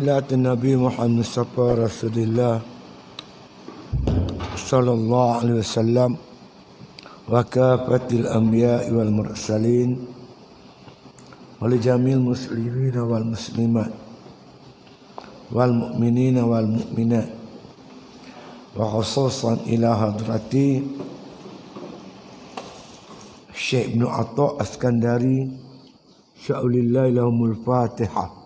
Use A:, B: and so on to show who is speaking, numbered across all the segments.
A: إلى النبي محمد مصطفى رسول الله صلى الله عليه وسلم وكافة الأنبياء والمرسلين ولجميع المسلمين والمسلمات والمؤمنين والمؤمنات وخصوصا إلى حضرتي الشيخ ابن عطاء الاسكندري شاء لله لهم الفاتحة.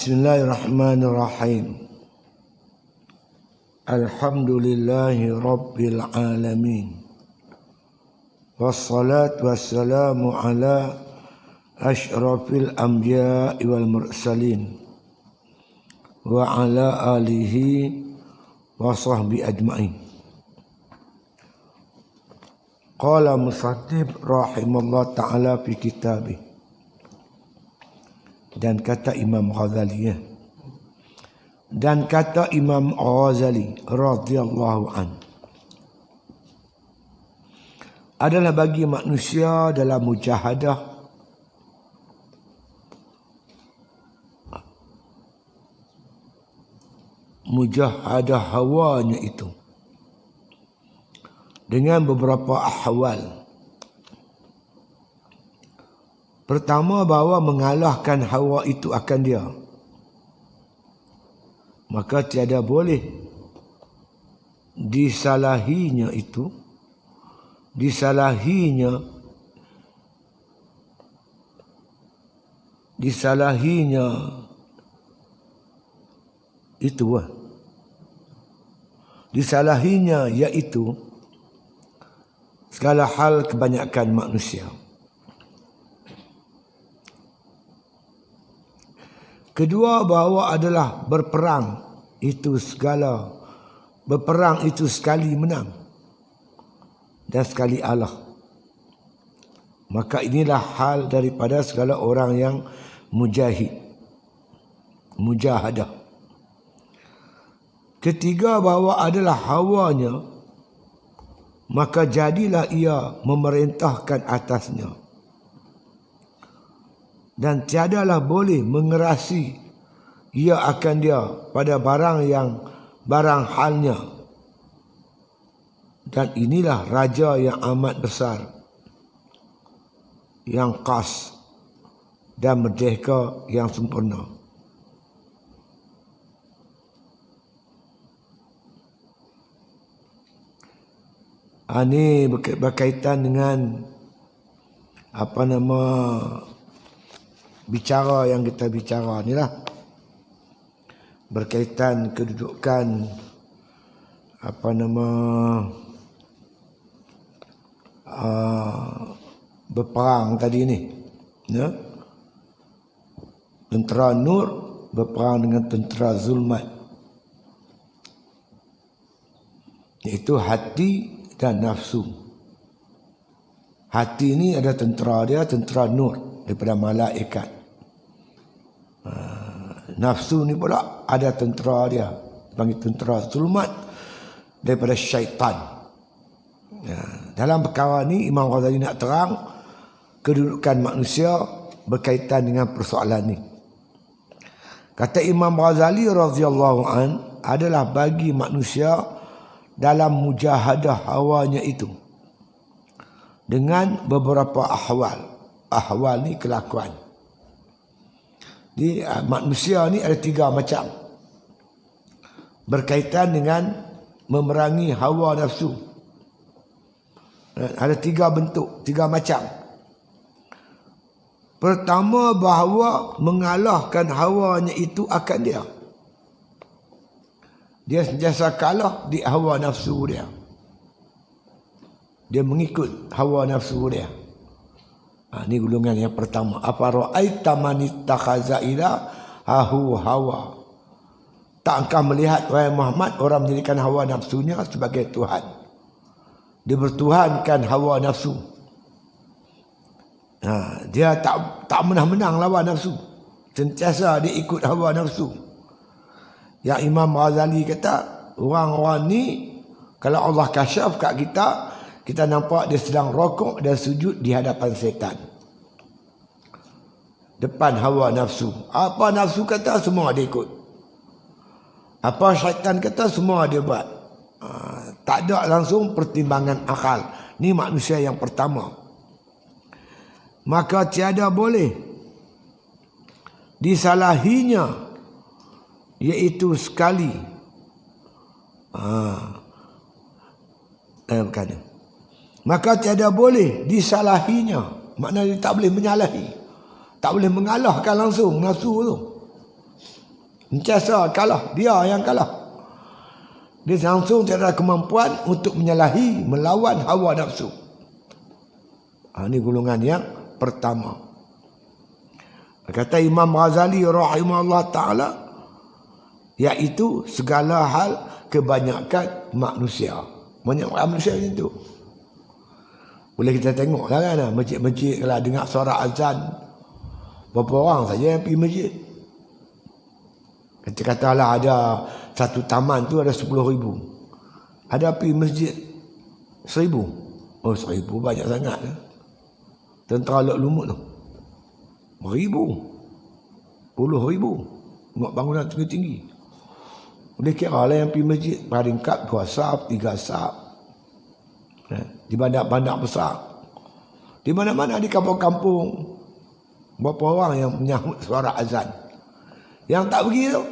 A: Bismillahirrahmanirrahim. Alhamdulillahi Rabbil Alamin. Wassalatu wassalamu ala ashrafil anbiya'i wal mursalin wa ala alihi wa sahbihi ajma'in. Qala musannif rahimallahu ta'ala fi kitabih. Dan kata Imam Ghazali dan kata Imam Ghazali radhiyallahu an, adalah bagi manusia dalam mujahadah hawanya itu dengan beberapa ahwal. Pertama, bahawa mengalahkan hawa itu akan dia, maka tiada boleh disalahinya itu iaitu segala hal kebanyakan manusia. Kedua, bahawa adalah berperang itu sekali menang dan sekali alah. Maka inilah hal daripada segala orang yang mujahadah. Ketiga, bahawa adalah hawanya, maka jadilah ia memerintahkan atasnya. Dan tiadalah boleh mengerasi ia akan dia pada barang halnya. Dan inilah raja yang amat besar, yang khas dan merdeka yang sempurna. Ini berkaitan dengan bicara yang kita bicara ni lah, berkaitan kedudukan berperang tadi ni, ya? Tentera nur berperang dengan tentera zulmat, iaitu hati dan nafsu. Hati ni ada tentera dia, tentera nur daripada malaikat. Nafsu ni pula ada tentera dia, panggil tentera zulmat daripada syaitan. Dalam perkara ni Imam Ghazali nak terang kedudukan manusia berkaitan dengan persoalan ni. Kata Imam Ghazali radhiyallahu an, adalah bagi manusia dalam mujahadah hawanya itu dengan beberapa ahwal. Ahwal ni kelakuan. Di manusia ni ada 3 macam berkaitan dengan memerangi hawa nafsu. Ada 3 bentuk, 3 macam. Pertama, bahawa mengalahkan hawanya itu akan dia. Dia sentiasa kalah di hawa nafsu dia. Dia mengikut hawa nafsu dia. Ini golongan yang pertama. Apa ra'aita man ittakhaza ila hawa. Tak engkau melihat, wahai Muhammad, orang menjadikan hawa nafsunya sebagai Tuhan. Dia bertuhankan hawa nafsu. Dia tak menang-menang lawan nafsu. Sentiasa dia ikut hawa nafsu. Yang Imam Ghazali kata, orang-orang ni kalau Allah kasyaf kat kita nampak dia sedang rokok dan sujud di hadapan setan. Depan hawa nafsu. Apa nafsu kata, semua dia ikut. Apa syaitan kata, semua dia buat. Tak ada langsung pertimbangan akal. Ni manusia yang pertama. Maka tiada boleh disalahinya, iaitu sekali. Bukan. Maka tiada boleh disalahinya. Maknanya dia tak boleh menyalahi. Tak boleh mengalahkan langsung nafsu tu. Sentiasa kalah. Dia yang kalah. Dia langsung tidak ada kemampuan untuk menyalahi, melawan hawa nafsu. Ini golongan yang pertama. Kata Imam Ghazali rahimahullah ta'ala, iaitu segala hal kebanyakan manusia. Banyak manusia macam tu. Boleh kita tengok lah kan, masjid-masjid kalau dengar suara azan, berapa orang saja yang pergi masjid. Katalah ada satu taman tu ada 10,000. Ada pergi masjid 1,000. Oh, 1,000 banyak sangat. Tentera Lok Lumut tu 1,000, 10,000 buat bangunan tinggi-tinggi. Boleh kira lah yang pergi masjid paling kat 2 saf, 3 saf. Di bandar-bandar besar, di mana-mana di kampung-kampung, berapa orang yang menyahut suara azan. Yang tak pergi tu,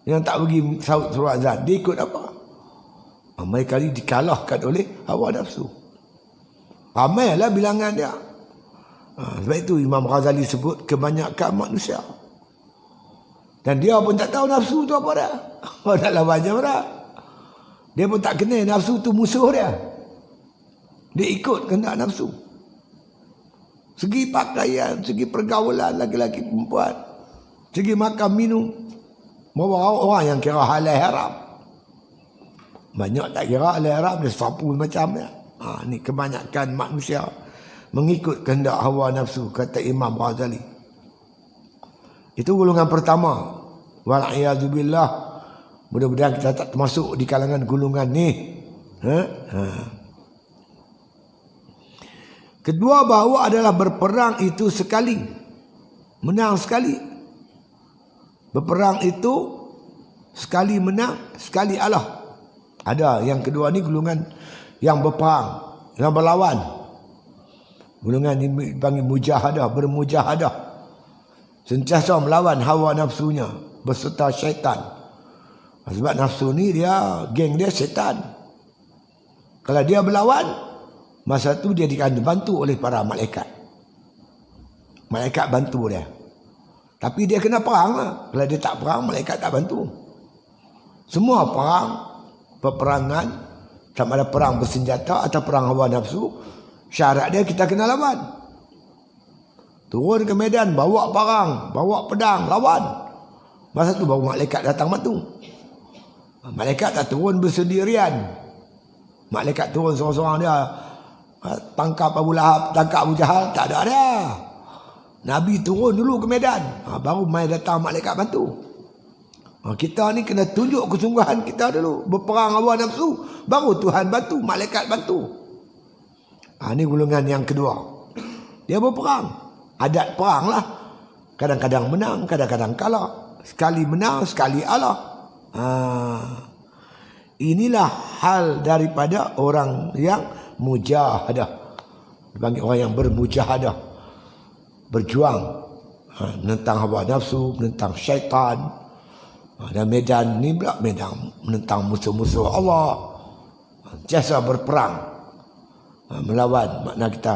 A: yang tak pergi sahut suara azan, dia ikut apa? Ramai kali dikalahkan oleh hawa nafsu. Ramailah bilangan dia. Sebab itu Imam Ghazali sebut kebanyakan manusia. Dan dia pun tak tahu nafsu tu apa dah. Oh, tak lawan je dah. Dia pun tak kenal nafsu tu musuh dia. Dia ikut kehendak nafsu. Segi pakaian, segi pergaulan laki-laki perempuan, segi makan minum, bawa orang yang kira halal haram. Banyak tak kira halal haram, dia sapu macam dia. Ni kebanyakan manusia mengikut kehendak hawa nafsu, kata Imam Ghazali. Itu golongan pertama. Wal'iyadzubillah. Mudah-mudahan kita tak termasuk di kalangan golongan ni. Kedua, bahawa adalah berperang itu sekali, menang sekali. Berperang itu sekali menang, sekali Allah. Ada yang kedua ni golongan yang berperang, yang berlawan. Golongan ini dipanggil mujahadah, bermujahadah. Sentiasa melawan hawa nafsunya beserta syaitan. Sebab nafsu ni dia, geng dia syaitan. Kalau dia berlawan, masa tu dia dibantu oleh para malaikat. Malaikat bantu dia. Tapi dia kena perang lah. Kalau dia tak perang, malaikat tak bantu. Semua perang, peperangan, sama ada perang bersenjata atau perang hawa nafsu, syarat dia kita kena lawan. Turun ke medan, bawa parang, bawa pedang, lawan. Masa tu baru malaikat datang bantu. Malaikat tak turun bersendirian. Malaikat turun seorang-seorang dia, tangkap Abu Lahab, tangkap Abu Jahal, tak ada dia. Nabi turun dulu ke medan, baru mai datang malaikat bantu. Kita ni kena tunjuk kesungguhan kita dulu, berperang hawa nafsu, baru Tuhan bantu, malaikat bantu. Ni golongan yang kedua. Dia berperang, adat perang lah. Kadang-kadang menang, kadang-kadang kalah. Sekali menang, sekali Allah. Inilah hal daripada orang yang mujahadah. Dipanggil orang yang bermujahadah, berjuang menentang hawa nafsu, menentang syaitan. Dan medan ni pula medan menentang musuh-musuh Allah. Jasa berperang, melawan. Makna kita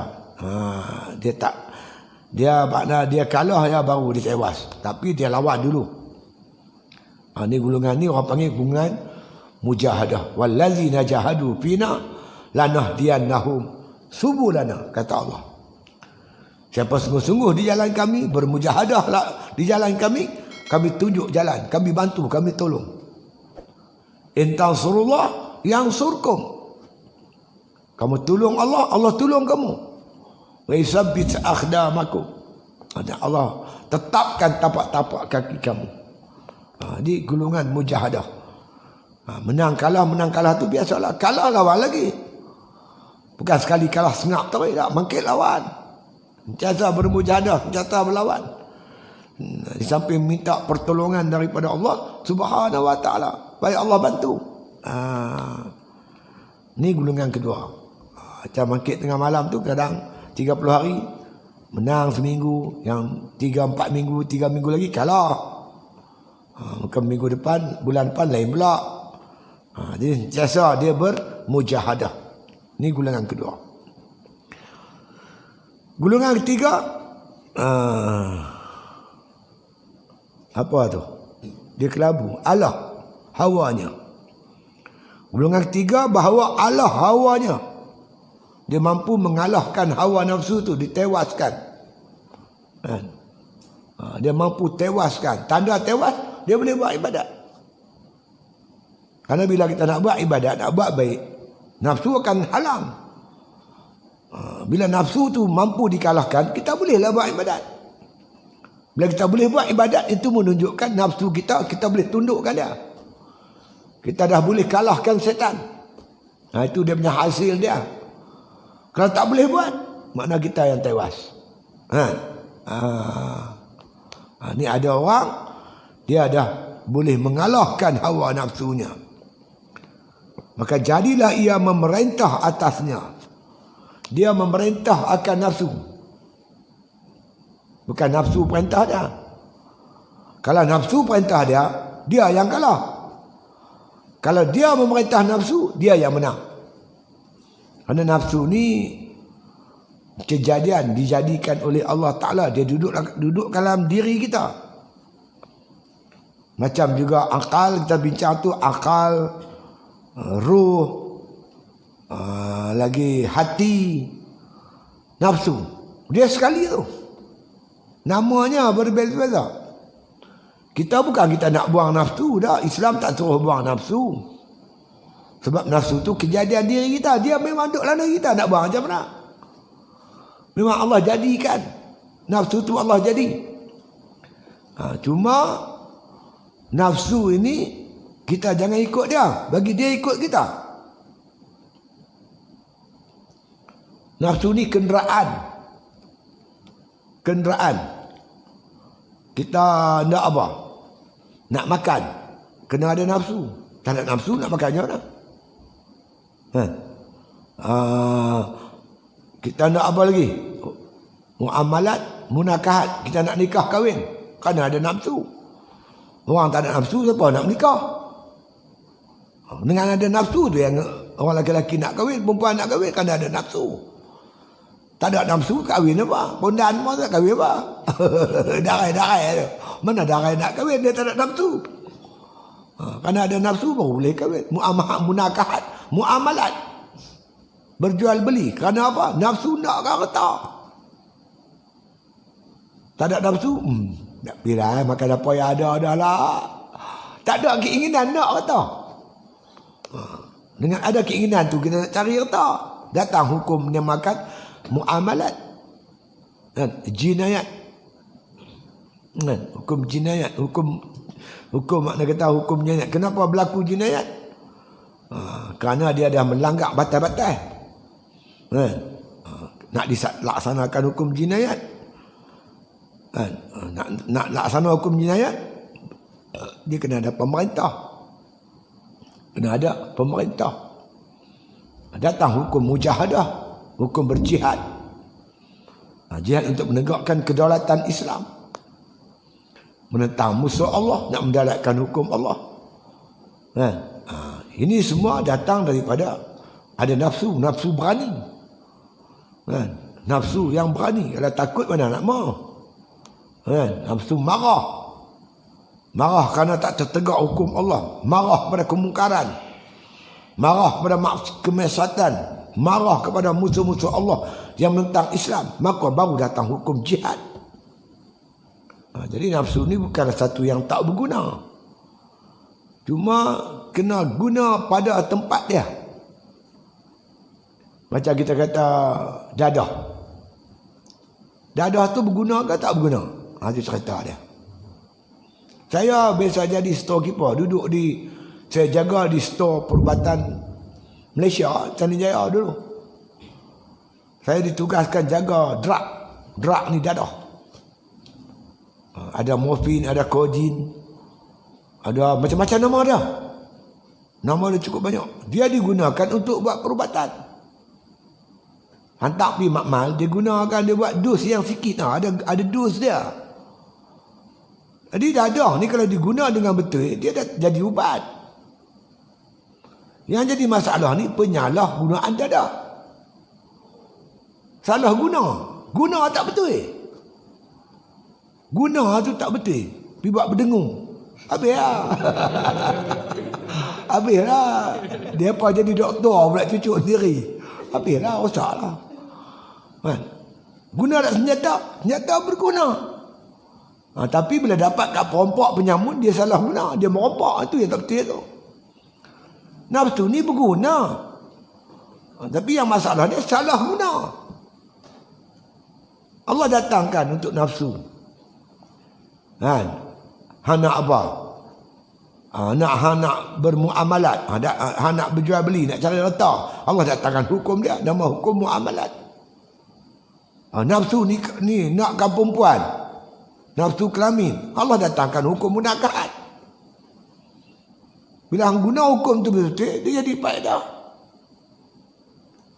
A: makna dia kalah ya baru dia tewas, tapi dia lawan dulu. Ni golongan ni orang panggil golongan mujahadah. Wallazina jahadu fina lanahdiyannahum subulana, kata Allah. Siapa sungguh-sungguh di jalan kami, bermujahadah lah di jalan kami, kami tunjuk jalan, kami bantu, kami tolong. In tansurullah yansurkum. Kamu tolong Allah, Allah tolong kamu. Wa yusabbit aqdamakum. Allah tetapkan tapak-tapak kaki kamu. Di golongan mujahadah. Menang kalah tu biasalah. Kalah lawan lagi. Bukan sekali kalah sengap terus tak, mangkit lawan. Sentiasa bermujahadah, sentiasa berlawan. Di samping minta pertolongan daripada Allah Subhanahu wa taala, supaya Allah bantu. Ni golongan kedua. Macam mangkit tengah malam tu kadang 30 hari menang seminggu, yang 3-4 minggu, 3 minggu lagi kalah. Mungkin minggu depan, bulan depan lain pula. Jadi sentiasa dia bermujahadah. Ni golongan kedua. Golongan ketiga, apa tu? Dia kelabu. Allah hawanya. Golongan ketiga bahawa Allah hawanya. Dia mampu mengalahkan hawa nafsu tu, ditewaskan. Dia mampu tewaskan. Tanda tewas, dia boleh buat ibadat. Karena bila kita nak buat ibadat, nak buat baik, nafsu akan halang. Bila nafsu tu mampu dikalahkan, kita bolehlah buat ibadat. Bila kita boleh buat ibadat, itu menunjukkan nafsu kita boleh tundukkan dia. Kita dah boleh kalahkan setan. Itu dia punya hasil dia. Kalau tak boleh buat, makna kita yang tewas. Ni ada orang, dia dah boleh mengalahkan hawa nafsunya. Maka jadilah ia memerintah atasnya. Dia memerintah akan nafsu. Bukan nafsu perintah dia. Kalau nafsu perintah dia, dia yang kalah. Kalau dia memerintah nafsu, dia yang menang. Kerana nafsu ni kejadian dijadikan oleh Allah Ta'ala. Dia duduk dalam diri kita. Macam juga akal, kita bincang tu akal, ruh, lagi hati, nafsu. Dia sekali tu. Namanya berbeza-beza. Kita nak buang nafsu dah. Islam tak suruh buang nafsu. Sebab nafsu tu kejadian diri kita. Dia memang duduk dalam diri kita. Nak buang macam mana? Memang Allah jadikan. Nafsu tu Allah jadi. Cuma nafsu ini kita jangan ikut dia. Bagi dia ikut kita. Nafsu ni kenderaan. Kita nak apa? Nak makan. Kena ada nafsu. Tak ada nafsu nak makannya mana? Kita nak apa lagi? Muamalat, munakahat. Kita nak nikah kahwin. Kena ada nafsu. Orang tak ada nafsu, siapa nak menikah? Dengan ada nafsu tu yang orang lelaki nak kahwin, perempuan nak kahwin, kena ada nafsu. Tak ada nafsu, kahwin apa? Pondan pun tak kahwin apa? Darai-darai tu. Mana darai nak kahwin, dia tak ada nafsu. Kerana ada nafsu baru boleh kahwin. Munakahat, muamalat. Berjual beli. Kerana apa? Nafsu nak ke harta. Tak ada nafsu, tak pilih makan apa yang ada lah. Tak ada keinginan nak harta. Dengan ada keinginan tu kita nak cari harta. Datang hukum yang makan muamalat. Jinayat. Hukum jinayat. Hukum makna kata hukum jinayat. Kenapa berlaku jinayat? Kerana dia dah melanggar batas-batas. Nak dilaksanakan hukum jinayat. Nak laksana hukum jinayat, dia kena ada pemerintah. Kena ada pemerintah. Datang hukum mujahadah, hukum berjihad. Jihad untuk menegakkan kedaulatan Islam. Menentang musuh Allah, nak mendalatkan hukum Allah. Ini semua datang daripada ada nafsu, nafsu berani. Nafsu yang berani. Kalau takut mana nak mau. Nafsu marah. Marah kerana tak tertegak hukum Allah. Marah pada kemungkaran. Marah pada kemaksiatan. Marah kepada musuh-musuh Allah yang menentang Islam. Maka baru datang hukum jihad. Jadi nafsu ni bukan satu yang tak berguna. Cuma kena guna pada tempat dia. Macam kita kata dadah. Dadah tu berguna ke tak berguna? Itu cerita dia. Saya biasa jadi storekeeper, saya jaga di store perubatan Malaysia, Tanjung Jaya dulu. Saya ditugaskan jaga drug ni dadah. Ada morfin, ada kodin, ada macam-macam nama dia. Nama dia cukup banyak. Dia digunakan untuk buat perubatan. Hantar pergi makmal, dia gunakan, dia buat dos yang sikit. Ada dos dia. Jadi dadah ni kalau diguna dengan betul, dia dah jadi ubat. Yang jadi masalah ni penyalahgunaan dadah. Salah guna tak betul. Guna tu tak betul. Pergi buat berdengung. Habis lah. Habis lah. Dia apa jadi doktor pula cucuk sendiri. Habis lah, rosak lah. Kan? Guna tak senjata? Senjata berguna. Tapi bila dapat kat perompak penyamun, dia salah guna. Dia merompak. Itu yang tak betul tu. Nafsu ni berguna. Tapi yang masalah dia salah guna. Allah datangkan untuk nafsu. Nak apa? Nak bermuamalat. Nak berjual beli, nak cari letak. Allah datangkan hukum dia. Nama hukum muamalat. Nafsu ni nakkan perempuan. Nafsu kelamin. Allah datangkan hukum munakahat. Bila hang guna hukum tu betul, dia jadi faedah.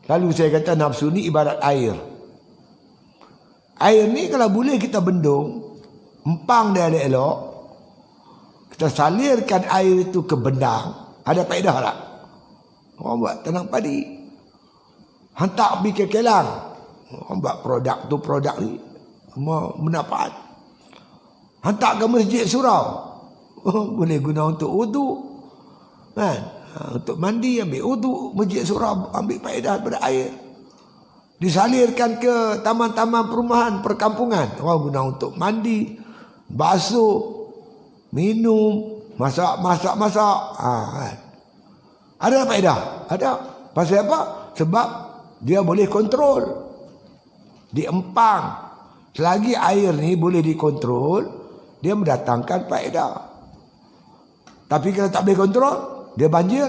A: Lalu saya kata nafsu ni ibarat air. Air ni kalau boleh kita bendung, empang dia elok, kita salirkan air itu ke bendang, ada faedah tak? Orang buat tanam padi, hantar pergi ke kelang, orang buat produk ni bermanfaat. Hantar ke masjid surau, boleh guna untuk wudu, kan? Untuk mandi ambil wudu, masjid surau ambil faedah daripada air. Disalirkan ke taman-taman perumahan, perkampungan, orang guna untuk mandi, basuh, minum, masak. Kan? Ada faedah? Ada. Pasal apa? Sebab dia boleh kontrol, diempang. Selagi air ni boleh dikontrol, dia mendatangkan faedah. Tapi kalau tak boleh kontrol, dia banjir.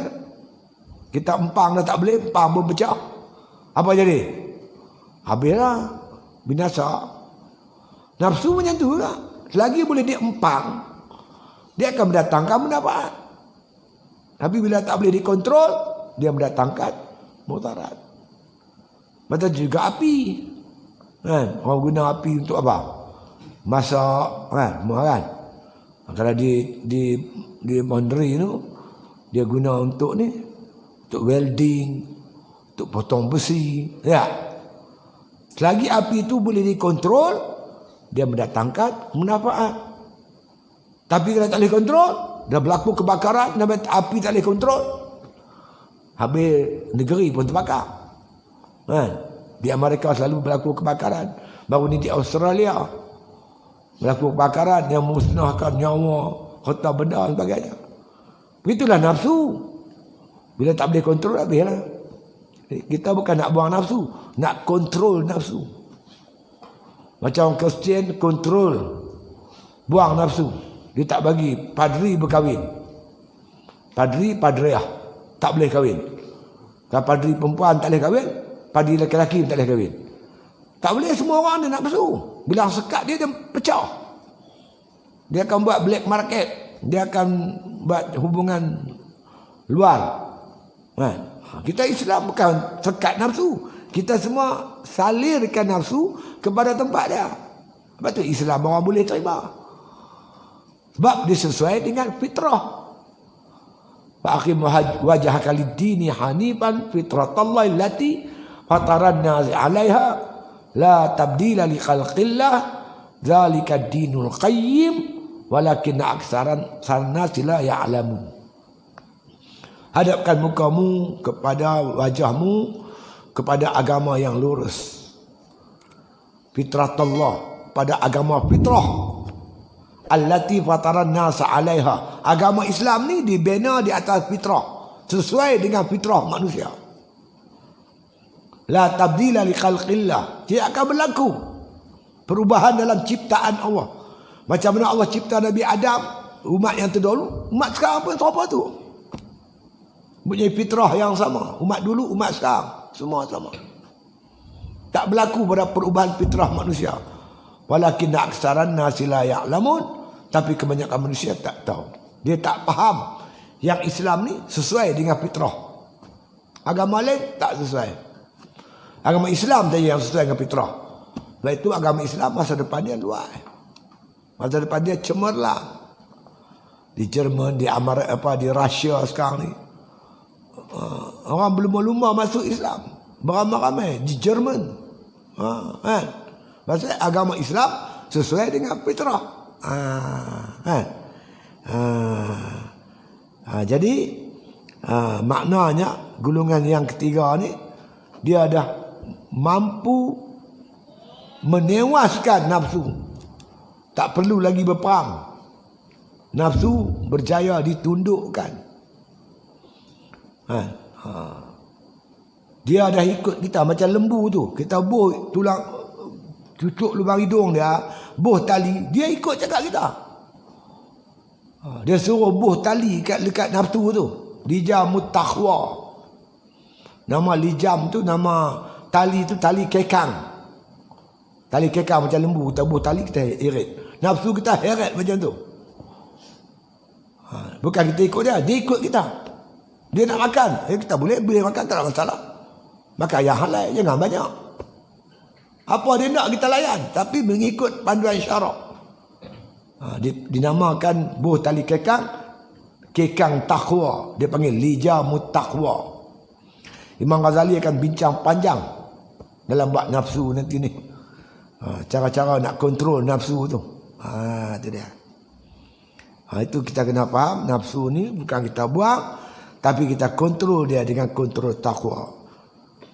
A: Kita empang dah tak boleh, empang pun pecah. Apa jadi? Habislah, binasa. Nafsu macam tu juga. Selagi boleh dia empang, dia akan mendatangkan manfaat. Tapi bila tak boleh dikontrol, dia mendatangkan mudarat. Macam juga api. Kan? Orang guna api untuk apa? Masak, kan? Kan? Kalau di laundry tu, dia guna untuk ni, untuk welding, untuk potong besi. Ya. Selagi api itu boleh dikontrol, dia mendatangkan manfaat. Tapi kalau tak boleh kontrol, dah berlaku kebakaran, api tak boleh kontrol, habis negeri pun terbakar. Kan? Di Amerika selalu berlaku kebakaran. Baru ni di Australia berlaku kebakaran yang memusnahkan nyawa, harta benda dan sebagainya. Begitulah nafsu. Bila tak boleh kontrol, habislah. Kita bukan nak buang nafsu, nak kontrol nafsu. Macam orang Kristian kontrol, buang nafsu. Dia tak bagi padri berkahwin. Padriah tak boleh kahwin. Kalau padri perempuan tak boleh kahwin, padri lelaki tak boleh kahwin. Tak boleh, semua orang dia nak nafsu. Bila sekat dia pecah. Dia akan buat black market. Dia akan buat hubungan luar. Kan? Kita Islam bukan sekat nafsu. Kita semua salirkan nafsu kepada tempat dia. Sebab tu Islam orang boleh terima. Sebab dia sesuai dengan fitrah. Fa'aqim wajhaka lid-dini hanifan fitratallahi allati fataran nas 'alaiha la tabdila li khalqillah dzalika ad-dinul qayyim walakin aktsaran nasi la ya'lamun. Hadapkan mukamu kepada wajahmu kepada agama yang lurus. Fitratullah, pada agama fitrah. allati fataran nas 'alaiha. Agama Islam ni dibina di atas fitrah, sesuai dengan fitrah manusia. La tabdila li khalqillah. Tidak akan berlaku perubahan dalam ciptaan Allah. Macam mana Allah cipta Nabi Adam, umat yang terdahulu, umat sekarang pun apa tu? Punya fitrah yang sama. Umat dulu, umat sekarang, semua sama. Tak berlaku pada perubahan fitrah manusia. Walakin aksaran nasi la ya'lamun. Tapi kebanyakan manusia tak tahu. Dia tak faham yang Islam ni sesuai dengan fitrah. Agama lain tak sesuai. Agama Islam saja yang sesuai dengan fitrah. Sebab itu agama Islam masa depan dia luas. Masa depan dia cemerlang. Di Jerman, di di Rusia sekarang ni, orang berlumba-lumba masuk Islam. Beramai-ramai di Jerman. Kan? Maksudnya agama Islam sesuai dengan fitrah. Jadi maknanya golongan yang ketiga ni, dia dah mampu menewaskan nafsu. Tak perlu lagi berperang. Nafsu berjaya ditundukkan. Dia dah ikut kita macam lembu tu. Kita buh tulang, cucuk lubang hidung dia, buh tali, dia ikut cakap kita. Dia suruh buh tali dekat nafsu tu. Lijamut taqwa. Nama lijam tu, nama tali tu tali kekang. Tali kekang macam lembu, kita buh tali, kita heret. Nafsu kita heret macam tu. Bukan kita ikut dia, dia ikut kita. Dia nak makan, kita boleh makan, tak ada masalah. Makan yang halal, jangan banyak. Apa dia nak kita layan, tapi mengikut panduan syarak. Dinamakan buh tali kekang, kekang taqwa. Dia panggil lijamut taqwa. Imam Ghazali akan bincang panjang dalam bab nafsu nanti ni. Cara-cara nak kontrol nafsu tu. Itu dia. Itu kita kena faham, nafsu ni bukan kita buang, tapi kita kontrol dia dengan kontrol takwa.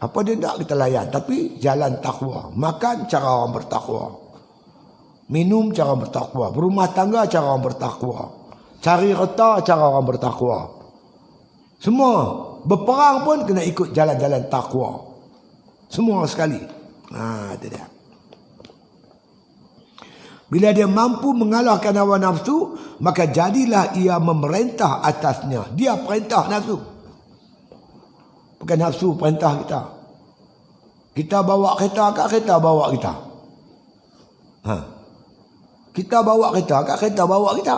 A: Apa dia nak kita layan, tapi jalan takwa. Makan cara orang bertakwa. Minum cara bertakwa. Berumah tangga cara orang bertakwa. Cari harta cara orang bertakwa. Semua berperang pun kena ikut jalan-jalan takwa. Semua sekali. Itu dia. Bila dia mampu mengalahkan hawa nafsu, maka jadilah ia memerintah atasnya. Dia perintah nafsu. Bukan nafsu perintah kita. Kita bawa kereta, kereta bawa kita. Kita bawa kereta, kereta bawa kita.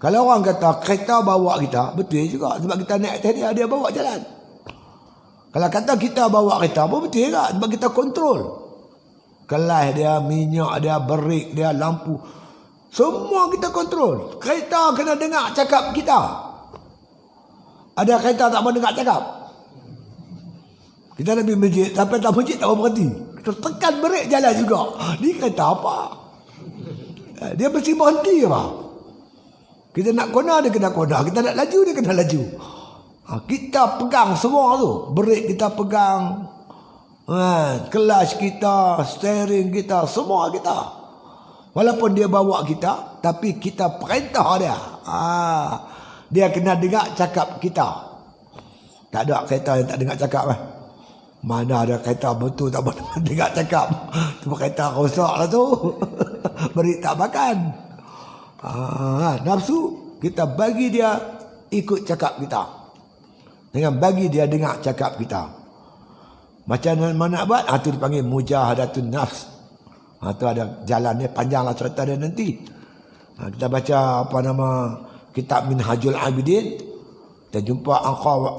A: Kalau orang kata kereta bawa kita, betul juga. Sebab kita naik atas dia bawa jalan. Kalau kata kita bawa kereta pun betul juga. Sebab kita kontrol. Kelas dia, minyak dia, brek dia, lampu. Semua kita kontrol. Kereta kena dengar cakap kita. Ada kereta tak mau dengar cakap. Kita nak pergi masjid, sampai tak masjid tak mau berhenti. Kita tekan brek jalan juga. Ni kereta apa? Dia mesti berhenti apa? Kita nak kona, dia kena kona. Kita nak laju, dia kena laju. Kita pegang semua tu. Brek kita pegang. Kelas kita, steering kita, semua kita. Walaupun dia bawa kita, tapi kita perintah dia. Dia kena dengar cakap kita. Tak ada kereta yang tak dengar cakap. Mana ada kereta betul tak boleh dengar cakap. Tu kereta rosak lah tu. Beri tak makan. Nafsu kita bagi dia ikut cakap kita. Dengan bagi dia dengar cakap kita. Macam mana nak buat? Itu dipanggil mujahadatun nafs. Itu ada jalannya, panjanglah cerita dia nanti. Kita baca kitab Minhajul Abidin. Kita jumpa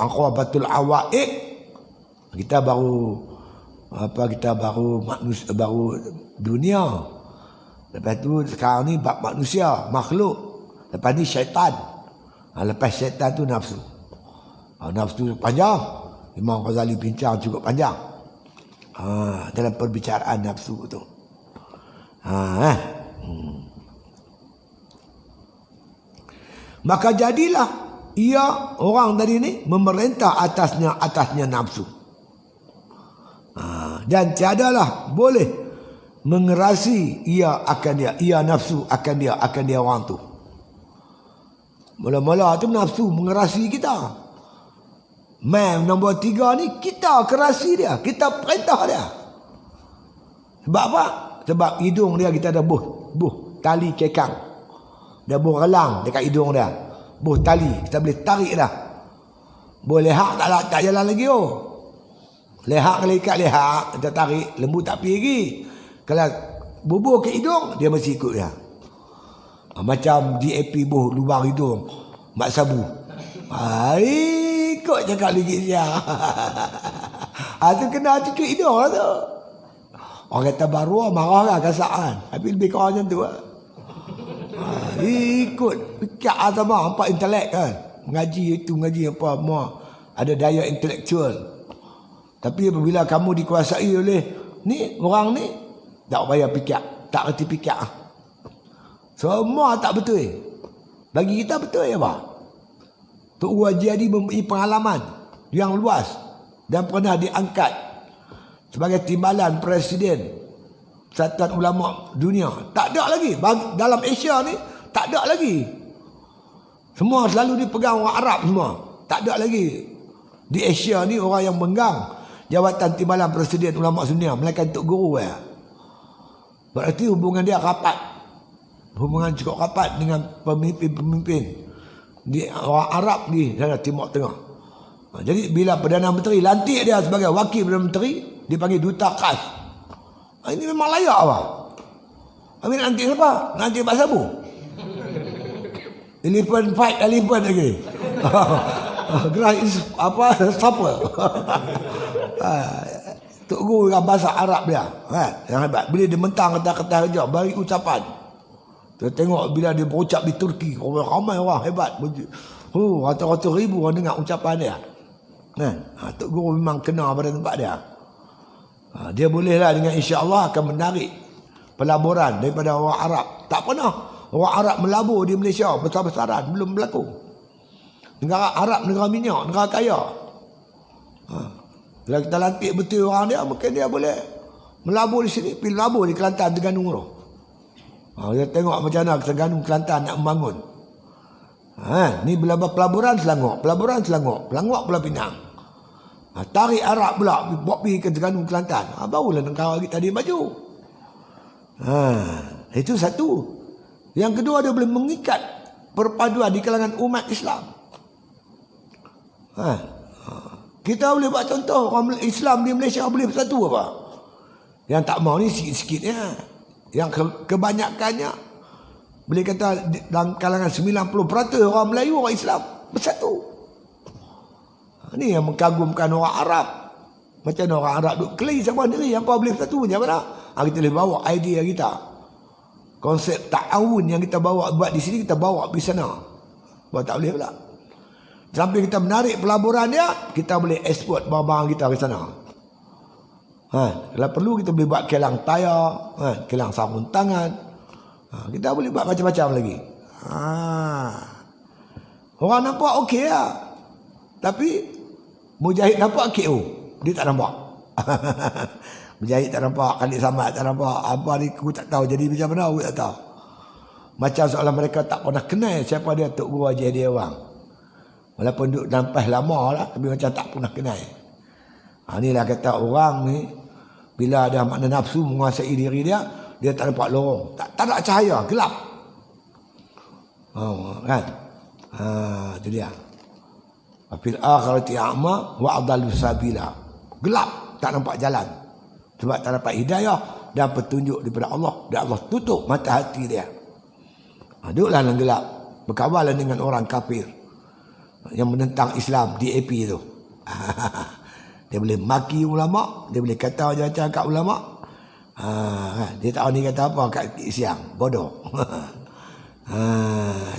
A: Aqwabatul Awaiq. Kita baru manusia, baru dunia. Lepas tu sekarang ni bab manusia, makhluk. Lepas ni syaitan. Lepas syaitan tu nafsu. Nafsu panjang. Imam Ghazali bincang cukup panjang. Dalam perbicaraan nafsu tu. Maka jadilah ia orang tadi ni memerintah atasnya nafsu. Dan tiadalah boleh mengerasi ia akan dia, ia nafsu akan dia orang tu. Mula-mula tu nafsu mengerasi kita. Nombor 3 ni kita kerasi dia, kita perintah dia. Sebab apa? Sebab hidung dia kita ada buh tali kekang. Dia buh relang dekat hidung dia. Buh tali, kita boleh tarik dah. Boleh hak tak jalan lagi Lehak kalau ikat lehak, kita tarik, lembu tak pergi lagi. Kalau bubuh ke hidung, dia mesti ikut dia. Macam DAP buh lubang hidung, mak sabu. Ikut cakap lagi dia. Tu kena cucuk hidung lah tu. Orang kata baru marah lah kasaan. Tapi lebih kurang macam tu lah. Ikut. Pikir sama, nampak intelek kan. Mengaji itu, mengaji apa, semua. Ada daya intelektual. Tapi apabila kamu dikuasai oleh ni, orang ni, tak payah fikir, tak reti fikir. Semua tak betul. Bagi kita betul ya pak. Tok Guru Haji Adi mempunyai pengalaman yang luas dan pernah diangkat sebagai timbalan Presiden Persatuan Ulama Dunia. Tak ada lagi. Dalam Asia ni, tak ada lagi. Semua selalu dipegang orang Arab semua. Tak ada lagi. Di Asia ni orang yang memegang jawatan timbalan Presiden Ulama Dunia, melainkan Tok Guru ya. Berarti hubungan dia rapat. Hubungan cukup rapat dengan pemimpin-pemimpin di orang Arab di sana Timur Tengah. Jadi bila Perdana Menteri lantik dia sebagai wakil Perdana Menteri, dipanggil duta khas. Ini memang layak apa? Habis nanti siapa? Nanti Pak Sabu. Elephant fight elephant lagi. Gerah apa siapa? Tok Guru dengan bahasa Arab dia, yang hebat. Bila dia mentang kata-kata saja, bagi ucapan. Kita tengok bila dia berucap di Turki, ramai orang hebat. Ratus-ratus ribu orang dengar ucapan dia. Tok Guru memang kena pada tempat dia. Dia bolehlah dengan insya-Allah akan menarik pelaburan daripada orang Arab. Tak pernah orang Arab melabur di Malaysia besar-besaran, belum berlaku. Negara Arab, negara minyak, negara kaya. Bila kita lantik betul orang dia, mungkin dia boleh melabur di sini, pergi melabur di Kelantan, Terengganu tu. Kita tengok macam mana Terengganu, Kelantan nak membangun. Ni bila pelaburan Selangor, Pelangok Pulau Pinang. Tarik Arab pula, bawa pergi ke Terengganu, Kelantan. Barulah negara kita dia maju. Itu satu. Yang kedua, dia boleh mengikat perpaduan di kalangan umat Islam. Kita boleh buat contoh, orang Islam di Malaysia boleh bersatu apa? Yang tak mau ni sikit-sikitnya. Yang kebanyakannya, boleh kata dalam kalangan 90% orang Melayu, orang Islam bersatu. Ni yang mengagumkan orang Arab. Macam mana orang Arab duk kelahi sama sendiri, yang kau boleh bersatu macam mana? Kita boleh bawa idea kita. Konsep ta'awun yang kita bawa buat di sini, kita bawa di sana. Buat tak boleh pula. Sampai kita menarik pelaburan dia, kita boleh eksport barang-barang kita ke sana. Kalau perlu kita boleh buat kilang tayar, kilang sarung tangan. Kita boleh buat macam-macam lagi. Orang nampak okey lah. Tapi Mujahid nampak KO. Dia tak nampak. Mujahid tak nampak, Khalid Samad tak nampak. Apa ni aku tak tahu jadi macam mana, aku tak tahu. Macam seolah mereka tak pernah kenal siapa dia Tok Guru Haji Adi Awang. Walaupun duduk nampak lama lah, tapi macam tak pernah kenal. Inilah kata orang ni, bila ada makna nafsu menguasai diri dia, dia tak nampak lorong. Tak ada cahaya, gelap. Kan? Itu dia. Fil akhirati a'ma wa adallu sabila. Gelap, tak nampak jalan. Sebab tak dapat hidayah dan petunjuk daripada Allah. Dan Allah tutup mata hati dia. Duduklah dalam gelap. Berkawalan dengan orang kafir yang menentang Islam, DAP tu. Dia boleh maki ulama, dia boleh kata macam-macam kat ulama. Dia tahu ni kata apa kat siang, bodoh.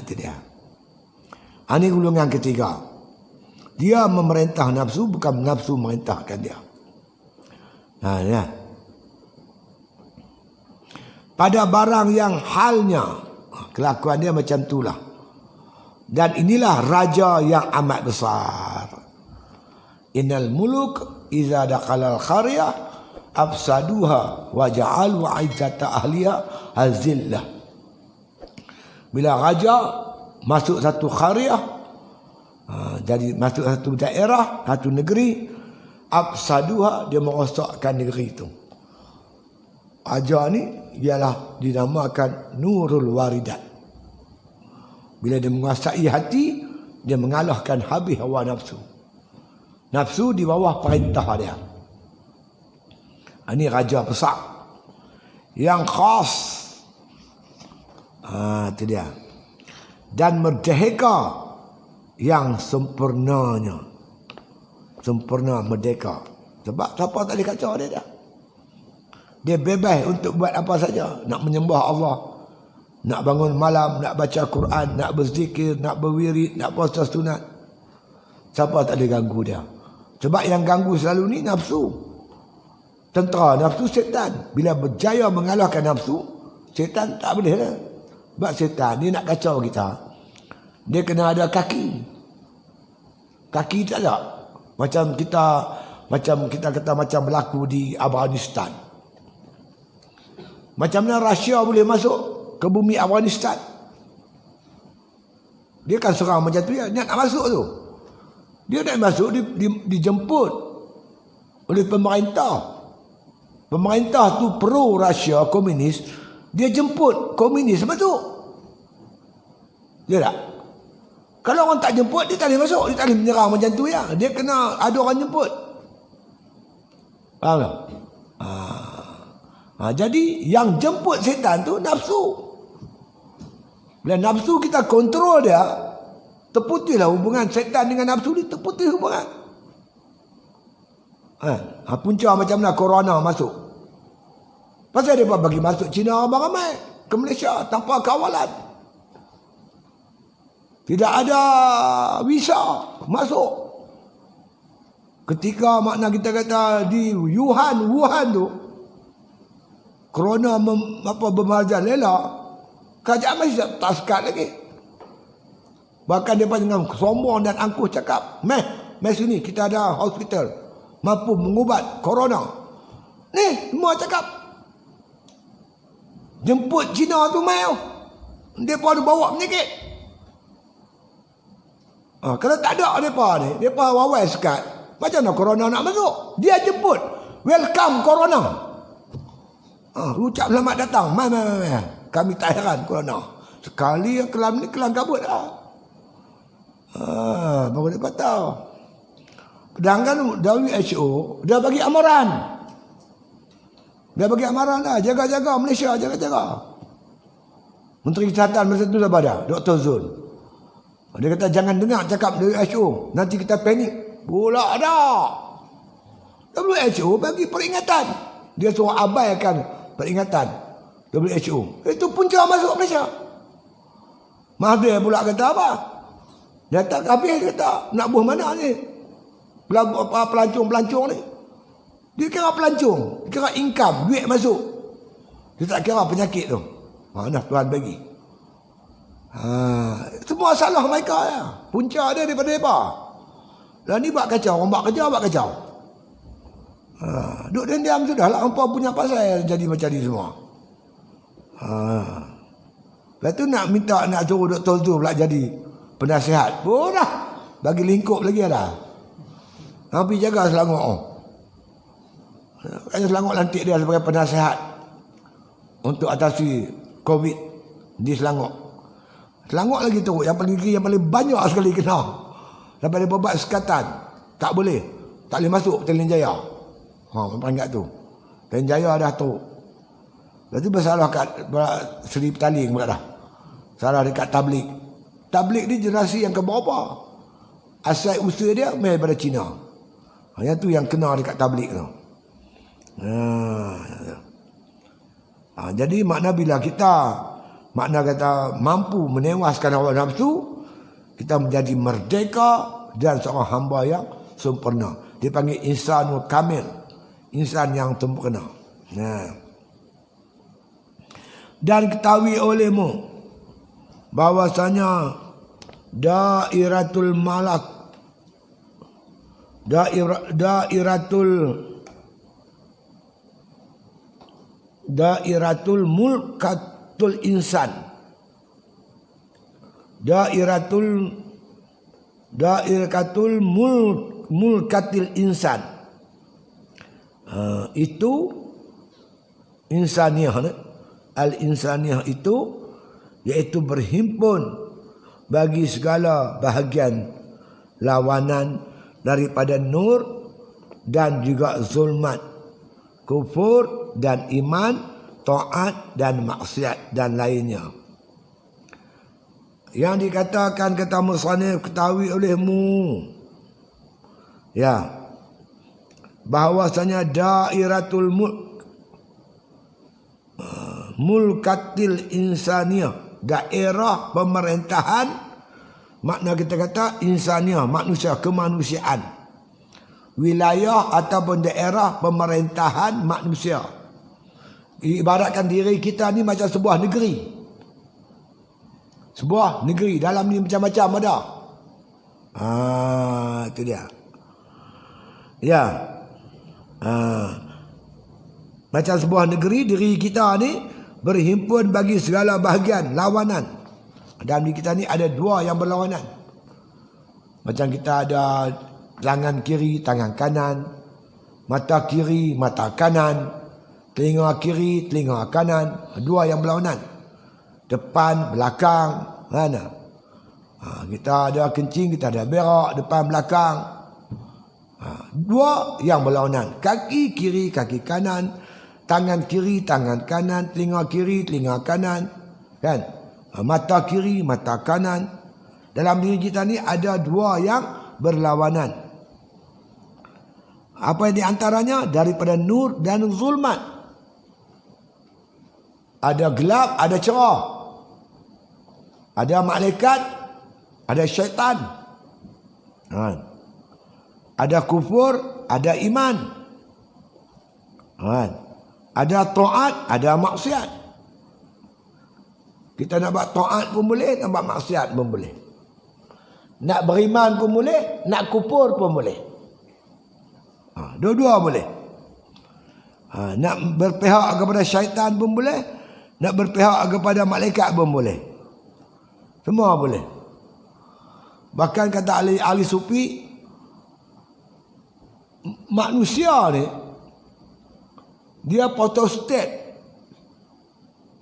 A: Itu dia. Ini golongan ketiga. Dia memerintah nafsu, bukan nafsu memerintahkan dia. Ya. Pada barang yang halnya, kelakuan dia macam itulah. Dan inilah raja yang amat besar. Innal muluk iza dakhalal qaryah afsaduha wa ja'alu 'izzata ahliha azillah. Bila raja masuk satu qaryah, jadi masuk satu daerah, satu negeri, afsaduha, dia merosakkan negeri itu. Raja ni ialah dinamakan Nurul Waridat. Bila dia menguasai hati, dia mengalahkan habis hawa nafsu. Nafsu di bawah perintah dia. Ini raja besar yang khas. Itu dia. Dan merdeka yang sempurnanya. Sempurna merdeka. Sebab siapa tak boleh kacau dia dah. Dia bebas untuk buat apa saja. Nak menyembah Allah, nak bangun malam, nak baca Quran, nak berzikir, nak berwirid, nak puasa sunat. Siapa tak boleh ganggu dia. Sebab yang ganggu selalu ni nafsu. Tentera nafsu, setan. Bila berjaya mengalahkan nafsu, setan tak boleh lah. Sebab setan dia nak kacau kita. Dia kena ada kaki. Kaki tak ada. Macam kita kata macam berlaku di Afghanistan. Macam mana Rusia boleh masuk ke bumi Afghanistan? Dia kan serang macam tu ya. Dia nak masuk tu. Dia nak masuk, dijemput oleh pemerintah. Pemerintah tu pro Rusia, komunis. Dia jemput komunis masuk. Dia tak? Kalau orang tak jemput, dia tak boleh masuk. Dia tak boleh menyerang macam tu ya. Dia kena ada orang jemput. Faham tak? Jadi yang jemput setan tu nafsu. Bila nafsu kita kontrol dia, terputuslah hubungan setan dengan nafsu ni, terputus hubungan. Punca macam mana corona masuk. Pasal dia bagi masuk Cina ramai-ramai ke Malaysia tanpa kawalan. Tidak ada visa masuk. Ketika makna kita kata di Wuhan tu, corona bermerajalela, kerajaan masih tak sekat lagi. Bahkan dia dengan sombong dan angkuh cakap, meh sini kita ada hospital mampu mengubat corona. Ni semua cakap. Jemput Cina tu meh. Dia pun ada bawa penyakit. Kalau tak ada mereka ni, mereka wawai sekat. Macam mana corona nak masuk? Dia jemput. Welcome corona. Ucap selamat datang. Mai. Kami tak heran corona. Sekali yang kelam ni kelam kabut lah. Baru dia tahu. Sedangkan WHO dah bagi amaran. Dia bagi amaran lah. Jaga-jaga Malaysia, jaga-jaga. Menteri Kesihatan masa tu dah pada, Dr. Zul. Dia kata jangan dengar cakap WHO. Nanti kita panik. Pula dah. WHO bagi peringatan. Dia suruh abaikan peringatan WHO. Itu punca masuk Malaysia. Mahathir pula kata apa? Dia tak habis, dia kata nak buah mana ni? Pelancong ni. Dia kira pelancong. Dia kira income, duit masuk. Dia tak kira penyakit tu. Mana Tuhan bagi. Semua salah mereka ya. Punca dia daripada mereka. Lah ni buat kacau. Orang buat kerja buat kacau. Duk diam sudah lah. Hampa punya pasal jadi macam ni semua. Lepas tu nak minta, nak suruh Dr. Zul pula jadi penasihat. Dah bagi lingkup lagi ada. Tapi jaga Selangor. Kan Selangor lantik dia sebagai penasihat untuk atasi COVID di Selangor. Selangor lagi tu yang paling banyak sekali kena. Sampai dia buat sekatan. Tak boleh masuk Petaling Jaya. Peringkat tu. Petaling Jaya dah tu. Lepas tu bersalah kat Seri Petaling pula dah. Salah dekat tablik. Tablik ni generasi yang keberapa. Asal usaha dia main daripada Cina. Yang tu yang kena dekat tablik tu. Jadi makna bila kita kata mampu menewaskan hawa nafsu, kita menjadi merdeka dan seorang hamba yang sempurna. Dia panggil insanul kamil, insan yang sempurna. Dan ketahui olehmu bahwasanya dairatul malak, dairatul dairatul mulkatul insan. Dairatul mulkatil insan. Itu insaniyah. Al-insaniyah itu iaitu berhimpun bagi segala bahagian lawanan daripada nur dan juga zulmat, kufur dan iman, taat dan maksiat dan lainnya. Yang dikatakan kata musannif, ketahui olehmu ya bahwasanya dairatul mulkatil insaniyah, daerah pemerintahan, makna kita kata insaniyah, manusia, kemanusiaan, wilayah ataupun daerah pemerintahan manusia. Ibaratkan diri kita ni macam sebuah negeri. Sebuah negeri, dalam ni macam-macam ada. Itu dia. Ya. Macam sebuah negeri, diri kita ni berhimpun bagi segala bahagian lawanan. Dalam diri kita ni ada dua yang berlawanan. Macam kita ada tangan kiri, tangan kanan, mata kiri, mata kanan, telinga kiri, telinga kanan, dua yang berlawanan. Depan, belakang, mana? Kita ada kencing, kita ada berak, depan, belakang. Dua yang berlawanan. Kaki kiri, kaki kanan, tangan kiri, tangan kanan, telinga kiri, telinga kanan, kan? Mata kiri, mata kanan. Dalam diri kita ni ada dua yang berlawanan. Apa yang diantaranya? Daripada nur dan zulmat. Ada gelap, ada cerah. Ada malaikat, ada syaitan. Ada kufur, ada iman. Ada taat, ada maksiat. Kita nak buat taat pun boleh, nak buat maksiat pun boleh. Nak beriman pun boleh, nak kufur pun boleh. Dua-dua boleh. Nak berpihak kepada syaitan pun boleh, nak berpihak kepada malaikat pun boleh. Semua boleh. Bahkan kata ahli sufi, manusia ni dia photostat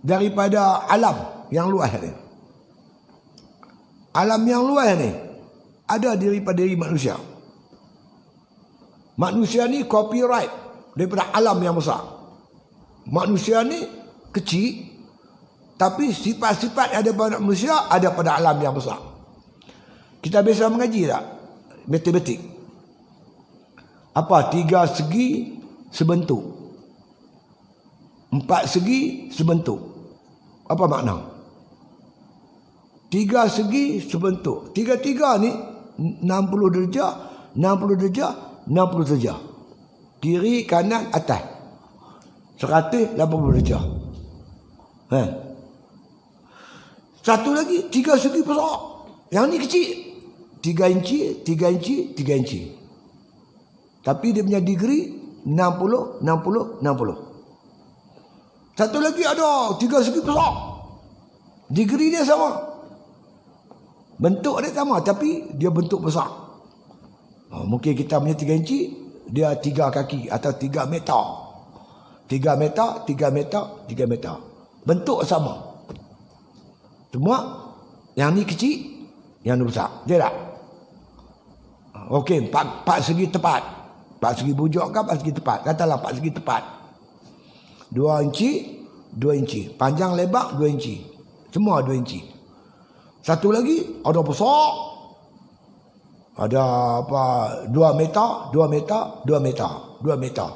A: daripada alam yang luas ni. Alam yang luas ni ada daripada diri manusia. Manusia ni copyright daripada alam yang besar. Manusia ni kecil, tapi sifat-sifat yang ada pada manusia ada pada alam yang besar. Kita biasa mengaji tak? Matematik. Apa? 3 segi sebentuk. 4 segi sebentuk. Apa makna? 3 segi sebentuk. 3 ni 60 darjah, 60 darjah, 60 darjah. Kiri, kanan, atas. 180 darjah. Satu lagi 3 segi besar. Yang ni kecil. 3 inci, 3 inci, 3 inci. Tapi dia punya degree 60, 60, 60. Satu lagi ada 3 segi besar. Degree dia sama. Bentuk dia sama, tapi dia bentuk besar. Mungkin kita punya 3 inci, dia 3 kaki atau 3 meter. 3 meter, 3 meter, 3 meter. Bentuk sama. Cuma yang ni kecil, yang ni besar. Dia tak? Okey, 4 segi tepat. 4 segi bujuk ke 4 segi tepat? Katalah 4 segi tepat. 2 inci, 2 inci. Panjang lebar 2 inci. Semua 2 inci. Satu lagi ada besar. Ada apa? 2 meter, 2 meter, 2 meter, 2 meter.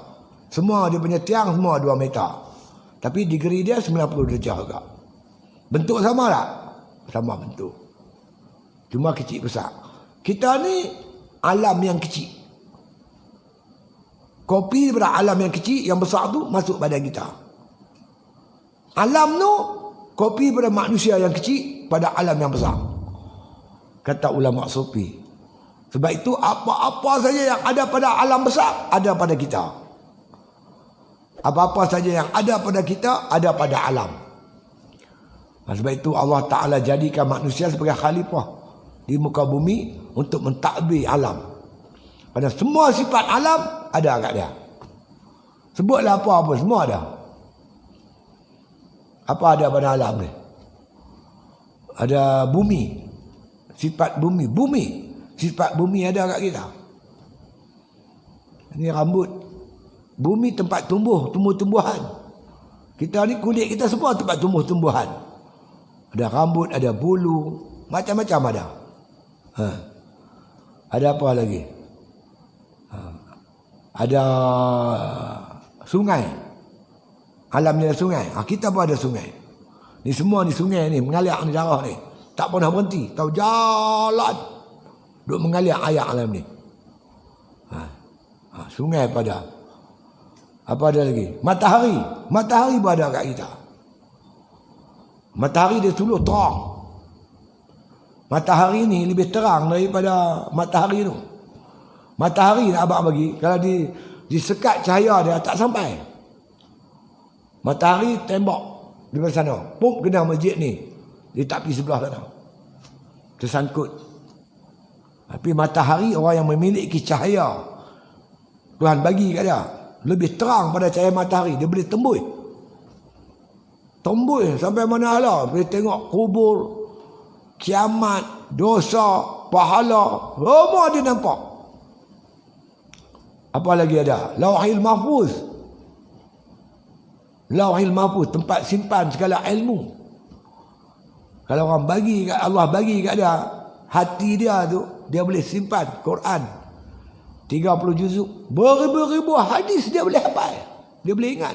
A: Semua dia punya tiang semua 2 meter. Tapi degree dia 90 darjah juga. Bentuk sama tak? Sama bentuk. Cuma kecil besar. Kita ni alam yang kecil. Kopi daripada alam yang kecil, yang besar tu masuk badan kita. Alam tu kopi pada manusia yang kecil pada alam yang besar. Kata ulama sufi. Sebab itu apa-apa saja yang ada pada alam besar ada pada kita. Apa-apa saja yang ada pada kita, ada pada alam. Sebab itu Allah Ta'ala jadikan manusia sebagai khalifah di muka bumi untuk mentadbir alam. Pada semua sifat alam ada kat dia. Sebutlah apa-apa, semua ada. Apa ada pada alam ni? Ada bumi. Sifat bumi. Sifat bumi ada kat kita. Ini rambut. Bumi tempat tumbuh-tumbuhan. Kita ni kulit kita semua tempat tumbuh-tumbuhan. Ada rambut, ada bulu, macam-macam ada. Ada apa lagi? Ada sungai. Alam ni ada sungai. Kita pun ada sungai. Ni semua ni sungai ni mengalir ni darah ni. Tak pernah berhenti. Tahu jalan. Duk mengalir air alam ni. Sungai pada. Apa ada lagi? Matahari. Matahari pun ada kat kita. Matahari dia suluh terang. Matahari ni lebih terang daripada matahari tu. Matahari nak abang bagi, kalau disekat cahaya dia tak sampai. Matahari tembak di sana. Pum kena masjid ni. Di tepi sebelah sana. Tersangkut. Tapi matahari orang yang memiliki cahaya Tuhan bagi kat dia lebih terang pada cahaya matahari. Dia boleh tembus sampai mana lah. Boleh tengok kubur, kiamat, dosa, pahala, semua dia nampak. Apa lagi ada? Lauhil Mahfuz. Lauhil Mahfuz, tempat simpan segala ilmu. Kalau orang bagi kat Allah, bagi kat dia hati dia tu, dia boleh simpan Quran 30 juzuk, beribu-ribu hadis dia boleh hafal. Dia boleh ingat.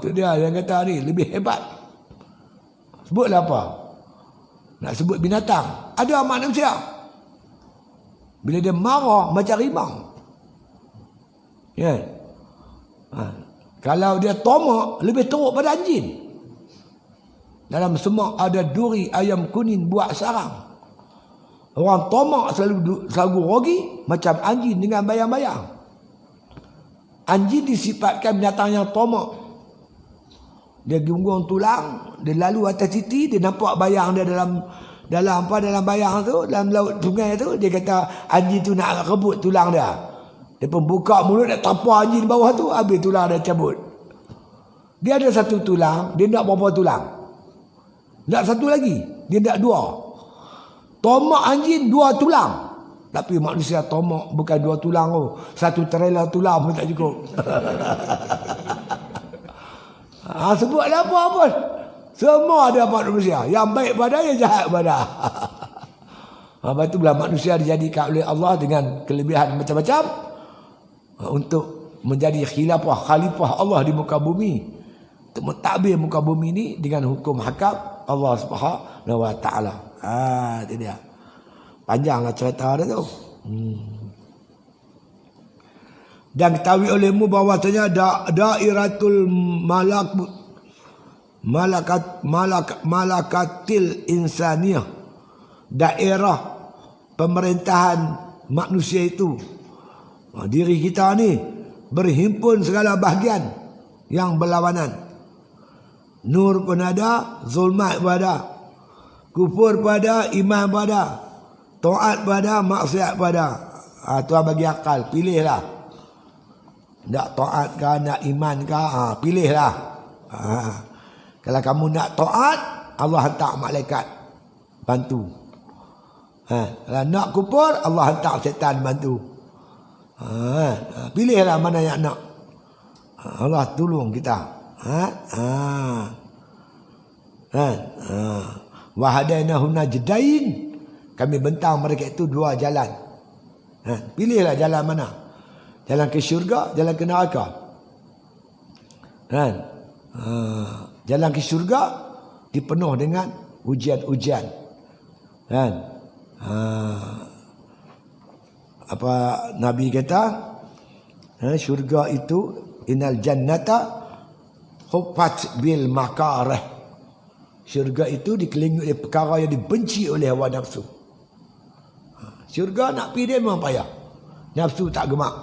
A: Tu dia yang kata ni lebih hebat. Sebutlah apa? Nak sebut binatang. Ada manusia. Bila dia marah macam rimau. Ya. Kalau dia tomak lebih teruk pada anjing. Dalam semak ada duri ayam kuning buat sarang. Orang tomak selalu rogi macam anjing dengan bayang-bayang. Anjing disifatkan binatang yang tomak. Dia gunggung tulang, dia lalu atas titi, dia nampak bayang dia dalam bayang tu, dalam laut sungai tu, dia kata anjing tu nak rebut tulang dia. Dia pun buka mulut, dia tampar anjing di bawah tu, habis tulang dia cabut. Dia ada satu tulang, dia nak berapa tulang? Nak satu lagi, dia nak dua. Tomak anjing 2 tulang. Tapi manusia tomak bukan 2 tulang. Satu trailer tulang pun tak cukup. Sebutlah apa-apa. Semua ada manusia. Yang baik pada, yang jahat pada. Lepas tu bila manusia dijadikan oleh Allah dengan kelebihan macam-macam. Untuk menjadi khalifah Allah di muka bumi. Untuk mentadbir muka bumi ni dengan hukum hakam Allah Subhanahu wa taala. Itu dia. Panjanglah cerita dia tu. Dan ketahui olehmu bahawasanya dairatul malakatil insaniyah, daerah pemerintahan manusia itu, diri kita ni berhimpun segala bahagian yang berlawanan. Nur pun ada, zulmat pun ada, kufur pada, iman pada, taat pada, maksiat pada. Tuhan bagi akal, pilihlah. Nak taat ke, nak iman ke, pilihlah. Kalau kamu nak taat, Allah hantar malaikat bantu. Kalau nak kufur, Allah hantar syaitan bantu. Pilihlah mana yang nak. Allah tolong kita. Wa hadainahu najdain, kami bentang mereka itu 2 jalan. Pilihlah jalan mana. Jalan ke syurga, jalan ke neraka. Jalan ke syurga dipenuh dengan ujian-ujian. Apa Nabi kata, syurga itu innal jannata huffat bil makarih. Syurga itu dikelilingi oleh perkara yang dibenci oleh hawa nafsu. Syurga nak pergi dia memang payah. Nafsu tak gemak.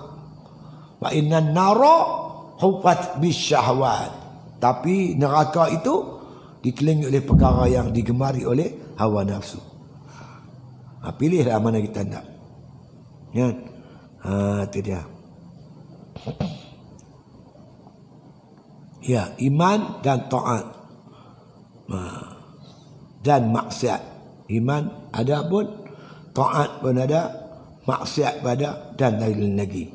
A: Wa innan nara hufat bisyahwat. Tapi neraka itu dikelilingi oleh perkara yang digemari oleh hawa nafsu. Pilihlah mana kita nak. Ya. Itu dia. Ya, iman dan taat. Dan maksiat. Iman ada pun, taat pun ada, maksiat pun ada, dan lain lagi.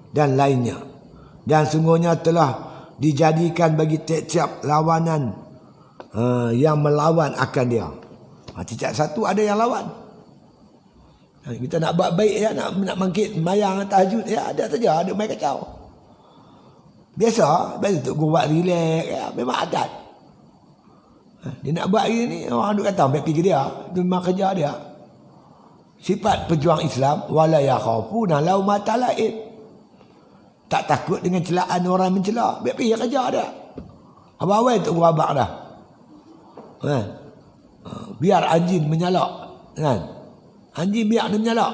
A: Dan lainnya. Dan sungguhnya telah dijadikan bagi tiap-tiap lawanan yang melawan akan dia. Tiap satu ada yang lawan. Kita nak buat baik ya, nak bangkit mayang tahajud ya, ada saja ada main kacau. Biasa untuk buat relax ya, memang adat. Dia nak buat ini orang duk kata baik kerja dia, itu memang kerja dia. Sifat pejuang Islam wala yakhafuna laumata laim. Tak takut dengan celaan orang mencela. Biar pergi kerja dia. Abang-abang tu berabak dah. Biar anjing menyalak. Anjing biar dia menyalak.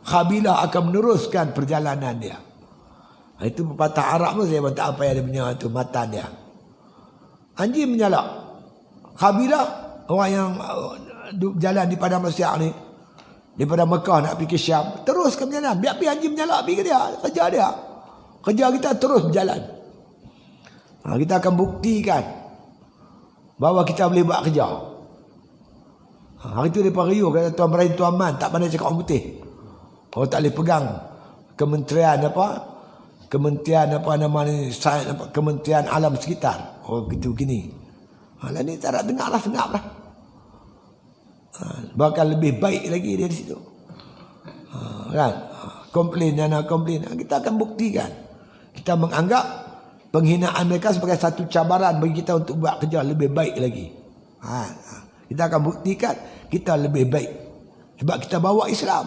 A: Khabilah akan meneruskan perjalanan dia. Itu pepatah Arab tu saya tak apa yang dia punya tu matan dia. Anjing menyalak. Khabilah orang yang jalan di padang Mesir ni. Daripada Mekah nak pergi ke Syam. Teruskan perjalanan. Biar pergi anjing menyalak pergi ke dia. Kerja dia. Kerja kita terus berjalan. Kita akan buktikan bahawa kita boleh buat kerja. Hari tu mereka riuh kata Tuan Ibrahim Tuan Man tak pandai cakap orang putih. Orang tak boleh pegang kementerian apa nama ni, Kementerian Alam Sekitar. Gitu gini. Lah ni tak nak dengar lah, senap lah. Bahkan lebih baik lagi dia di situ. Kan? Komplain dan komplain. Kita akan buktikan. Kita menganggap penghinaan mereka sebagai satu cabaran bagi kita untuk buat kerja lebih baik lagi. Kita akan buktikan kita lebih baik. Sebab kita bawa Islam.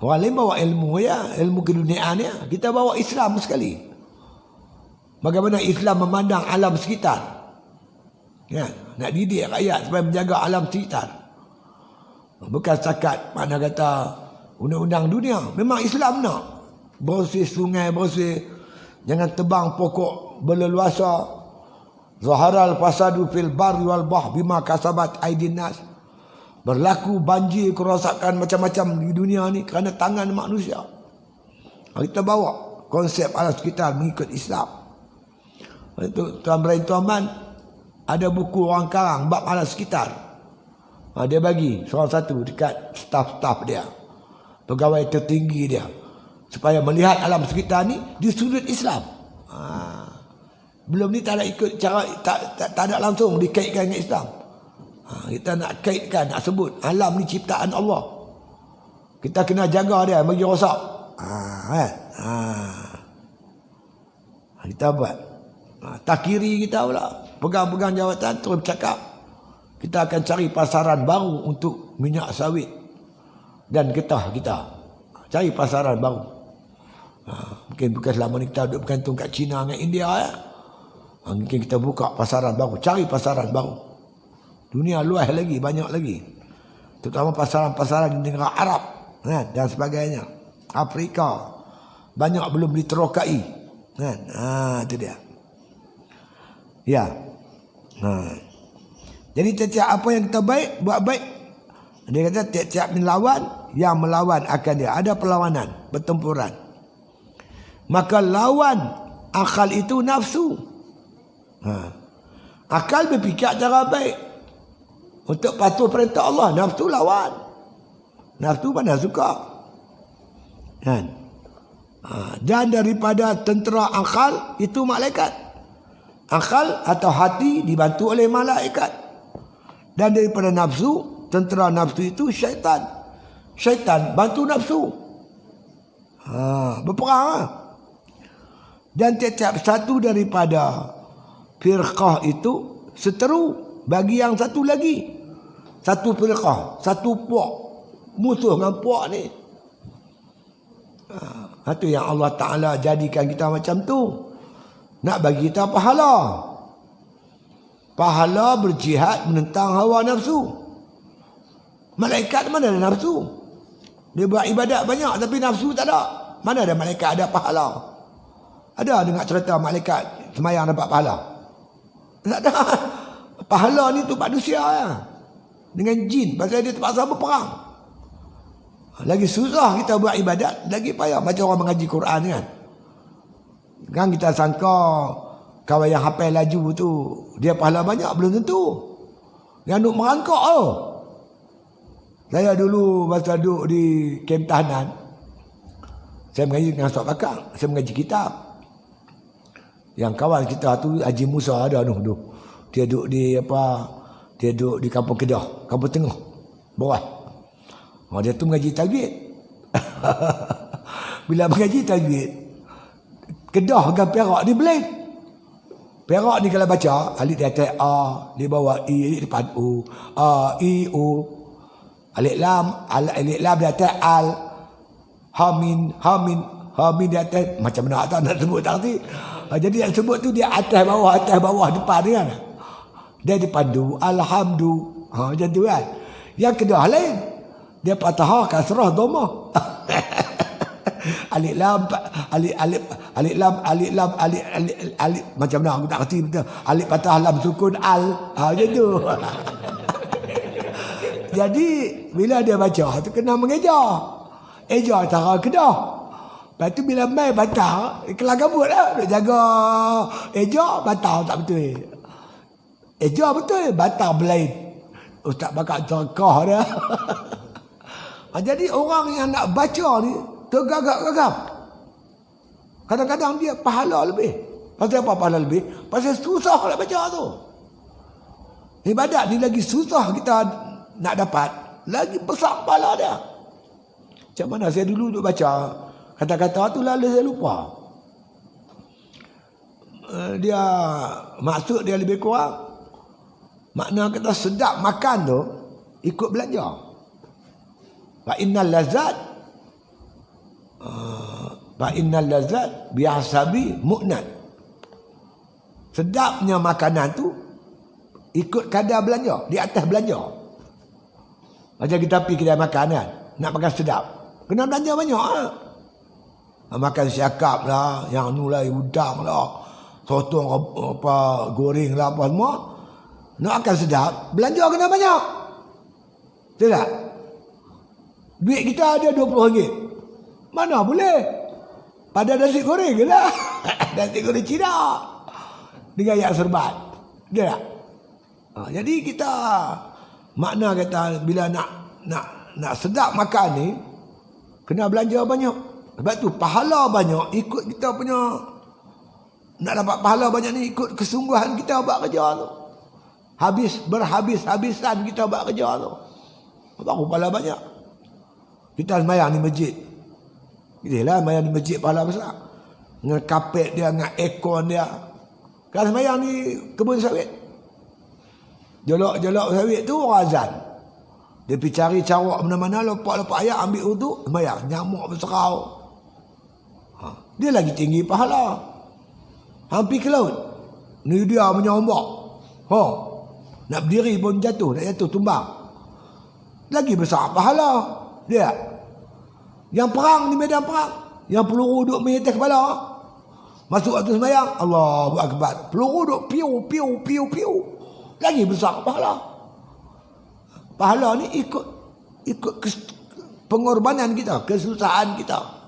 A: Orang lain bawa ilmu ya, ilmu keduniaan ya. Kita bawa Islam sekali. Bagaimana Islam memandang alam sekitar. Ya, nak didik rakyat supaya menjaga alam sekitar. Bukan setakat mana kata undang-undang dunia. Memang Islam nak bersih sungai, bersih. Jangan tebang pokok berleluasa. Zaharal fasadu fil barri wal bahr bima kasabat aydin nas. Berlaku banjir, kerosakan macam-macam di dunia ni kerana tangan manusia. Kita bawa konsep alam sekitar mengikut Islam. Untuk Tuan Ibrahim Tuan Man ada buku orang karang bab alam sekitar. Dia bagi seorang satu dekat staf-staf dia, pegawai tertinggi dia, supaya melihat alam sekitar ni di sudut Islam. Belum ni tak ada ikut cara, tak ada langsung dikaitkan dengan Islam. Kita nak kaitkan, nak sebut alam ni ciptaan Allah. Kita kena jaga dia bagi rosak. Kita buat. Takiri kita pula, pegang-pegang jawatan terus bercakap. Kita akan cari pasaran baru untuk minyak sawit dan getah kita. Cari pasaran baru. Mungkin bukan selama ni kita duduk bergantung kat China dengan India ya. Mungkin kita buka pasaran baru, cari pasaran baru. Dunia luas lagi, banyak lagi. Terutama pasaran-pasaran di negara Arab dan sebagainya. Afrika banyak belum diterokai. Itu dia. Ya. Jadi tiap-tiap apa yang kita baik, buat baik. Dia kata tiap-tiap melawan, yang melawan akan dia. Ada perlawanan, pertempuran. Maka lawan akal itu nafsu. Akal berfikir cara baik. Untuk patuh perintah Allah, nafsu lawan. Nafsu mana suka. Dan daripada tentera akal, itu malaikat. Akal atau hati dibantu oleh malaikat. Dan daripada nafsu, tentera nafsu itu syaitan. Syaitan bantu nafsu. Berperang. Dan tiap-tiap satu daripada firqah itu seteru bagi yang satu lagi. Satu firqah, satu puak. Musuh dengan puak ni. Itu yang Allah Ta'ala jadikan kita macam tu. Nak bagi kita pahala. Pahala berjihad menentang hawa nafsu. Malaikat mana ada nafsu? Dia buat ibadat banyak tapi nafsu tak ada. Mana ada malaikat ada pahala? Ada dengar cerita malaikat semayang dapat pahala? Tak ada. Pahala ni tu manusia ya. Dengan jin. Pasal dia terpaksa berperang. Lagi susah kita buat ibadat, lagi payah. Macam orang mengaji Quran kan. Kan kita sangka kawan yang hafal laju tu dia pahala banyak, belum tentu. Yang duk merangkak tu. Saya dulu masa duduk di kem tahanan, saya mengaji dengan Ustaz Bakar, saya mengaji kitab. Yang kawan kita tu Haji Musa ada tu. Dia duduk di dia duduk di Kampung Kedah, Kampung Tengah, bawah. Dia tu mengaji tajwid. Bila mengaji tajwid, Kedah dengan Perak ni blend. Perak ni kalau baca, alif di atas A, di bawah I, alif di depan U, A, I, U. Alif lam di atas Al, Hamin di atas, macam mana tak nak sebut tadi. Jadi yang sebut tu dia atas bawah, depan dia kan. Dia dipandu, Alhamdu. Macam tu kan. Yang Kedah lain. Dia patah, kasrah, dhamma. Alif lam macam mana aku tak kerti betul. Alif patah lam sukun al. Macam tu. Jadi bila dia baca tu kena mengejar. Ejar cara Kedah. Lepas tu bila main batal, kelang kabut lah. Duk jaga ejar batal tak betul. Ejar betul, batal belain. Ustaz Bakar terkah dah. Jadi orang yang nak baca ni tergagap-gagap. Kadang-kadang dia pahala lebih. Pasal apa pahala lebih? Pasal susah nak baca tu. Ibadat ni lagi susah kita nak dapat, lagi besar pahala dia. Macam mana saya dulu duk baca kata-kata tu lalu saya lupa. Dia maksud dia lebih kurang, makna kata sedap makan tu ikut belanja. Fa innal lazat bihasabi mu'nad. Sedapnya makanan tu ikut kadar belanja, di atas belanja. Macam kita pergi kedai makan kan, nak makan sedap, kena belanja banyak lah. Makan siakap lah, yang nu lah, udang lah, sotong apa, goreng lah, apa semua. Nak makan sedap, belanja kena banyak. Tidak? Duit kita ada RM20. Mana boleh? Pada nasi goreng ke lah. Nasi goreng Cina. Dengan ayak serbat. Dia tak? Jadi kita, makna kata bila nak sedap makan ni, kena belanja banyak. Sebab tu pahala banyak ikut kita punya, nak dapat pahala banyak ni ikut kesungguhan kita buat kerja tu. Berhabis-habisan kita buat kerja tu, baru pahala banyak. Kita sembahyang di masjid, inilah sembahyang di masjid pahala besar. Dengan kapet dia, dengan aircon dia. Kalau sembahyang di kebun sawit, jolok-jolok sawit tu orang azan. Dia pergi cari carak mana-mana, lepak-lepak ayat, ambil uduk, sembahyang. Nyamuk berserau. Dia lagi tinggi pahala. Hampir ke laut. Ni dia punya ombak. Nak berdiri pun jatuh, tumbang. Lagi besar pahala. Dia. Yang perang di medan perang, yang peluru duk mengetes kepala. Masuk waktu sembahyang, Allahu Akbar. Peluru duk piu. Lagi besar pahala. Pahala ni ikut pengorbanan kita, kesusahan kita.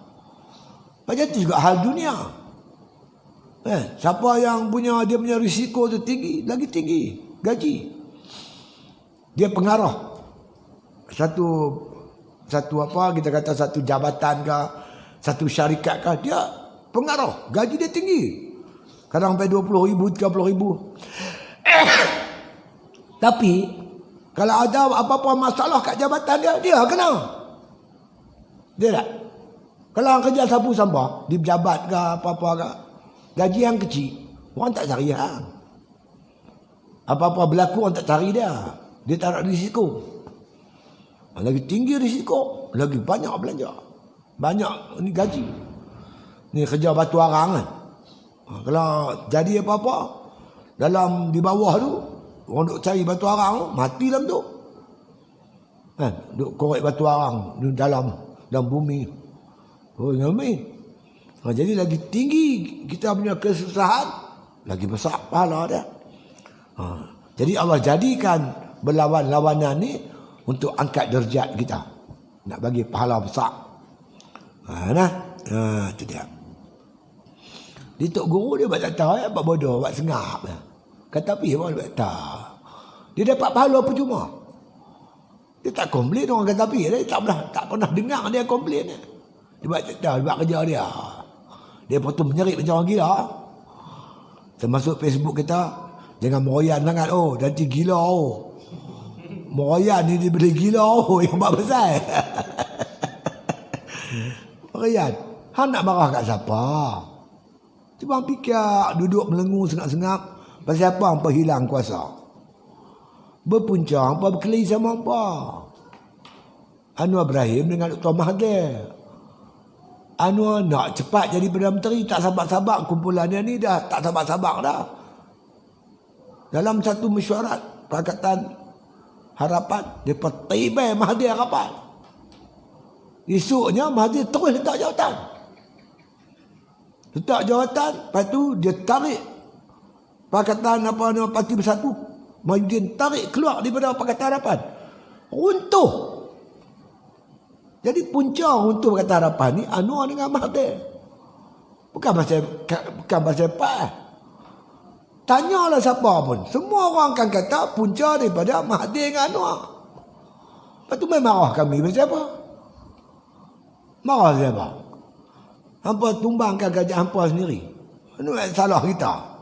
A: Macam tu juga hal dunia. Siapa yang dia punya risiko tu tinggi, lagi tinggi gaji. Dia pengaruh satu apa kita kata satu jabatan ke, satu syarikat ke, dia pengaruh, gaji dia tinggi. Kadang sampai 20,000, 30,000. Tapi kalau ada apa-apa masalah kat jabatan dia kena. Dia tak? Kalau orang kerja sapu sampah, di pejabat ke apa-apa ke, gaji yang kecil, orang tak cari hang. Apa-apa berlaku orang tak cari dia. Dia tak nak risiko. Lagi tinggi risiko, lagi banyak belanja. Banyak ni gaji. Ni kerja batu arang kan. Kalau jadi apa-apa dalam di bawah tu, orang duk cari batu arang, mati dalam tu. Kan, duk korek batu arang di dalam bumi. Oh, ngamin. Jadi lagi tinggi kita punya kesusahan, lagi besar pahala dia. Jadi Allah jadikan berlawan-lawanan ni untuk angkat derajat kita. Nak bagi pahala besar. Itu dia. Di tok guru dia buat tak tahu, buat bodoh, buat sengap. Kata api pun dia buat tahu. Dia dapat pahala percuma. Dia tak komplain orang kata api. Dia tak pernah dengar dia komplain. Dia buat tak tahu, dia buat kerja dia. Dia potong menyerit macam orang gila. Termasuk Facebook kita, jangan meroyan sangat. Nanti gila. Meroyan ni dia boleh gila. Yang buat besar. Meroyan. Hang nak marah kat siapa? Cuba fikir duduk melengu sengap-sengap. Pasal apa hampa hilang kuasa? Berpunca hampa berkelahi sama hampa. Anwar Ibrahim dengan Dr. Mahathir. Anwar nak cepat jadi Perdana Menteri, tak sabar-sabar kumpulan dia ni dah tak sabar-sabar dah. Dalam satu mesyuarat Pakatan Harapan, dia tiba Mahathir rapat. Esoknya Mahathir terus letak jawatan. Lepas tu dia tarik Pakatan Parti Bersatu, Mahyudin tarik keluar daripada Pakatan Harapan. Runtuh. Jadi punca runtuh Pakatan Harapan ni Anwar dengan Mahathir. Bukan pasal apa. Tanyalah siapa pun. Semua orang akan kata punca daripada Mahathir dengan Anwar. Lepas tu marah kami pasal apa? Marah siapa? Hampa tumbangkan kerajaan hampa sendiri. Ini salah kita.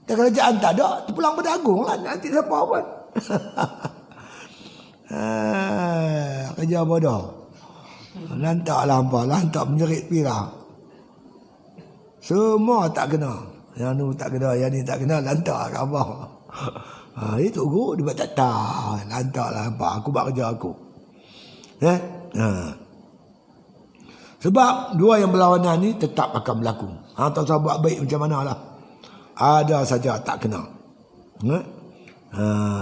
A: Dan kerajaan tak ada, terpulang pada agung lah. Nanti siapa pun. Kerja bodoh. Lantaklah hampa. Lantak menjerit pirah. Semua tak kena. Yang ni tak kena, yang ni tak kena. Lantak kat abang. Itu guru, dia buat tak tahu. Lantaklah hampa. Aku buat kerja aku. Sebab dua yang berlawanan ni tetap akan berlaku. Tak usah buat baik macam mana lah. Ada saja tak kena.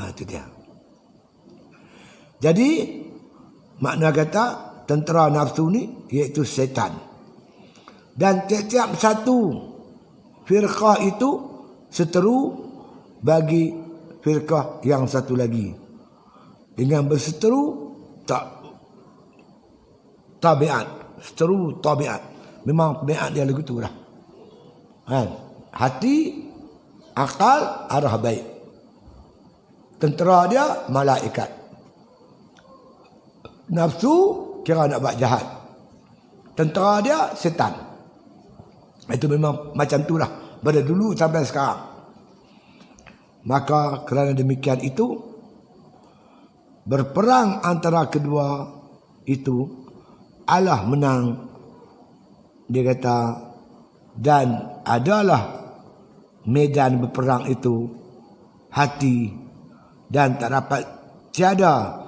A: Itu dia. Jadi, makna kata tentera nafsu ni iaitu setan. Dan tiap-tiap satu firqah itu seteru bagi firqah yang satu lagi. Dengan berseteru tabiat. Seteru tabiat. Memang tabiat dia lagu tu lah. Hati, akal, arah baik. Tentera dia malaikat. Nafsu kira nak buat jahat. Tentera dia setan. Itu memang macam tu lah. Pada dulu sampai sekarang. Maka kerana demikian itu, berperang antara kedua itu, Allah menang. Dia kata, dan adalah medan berperang itu hati, dan tak dapat tiada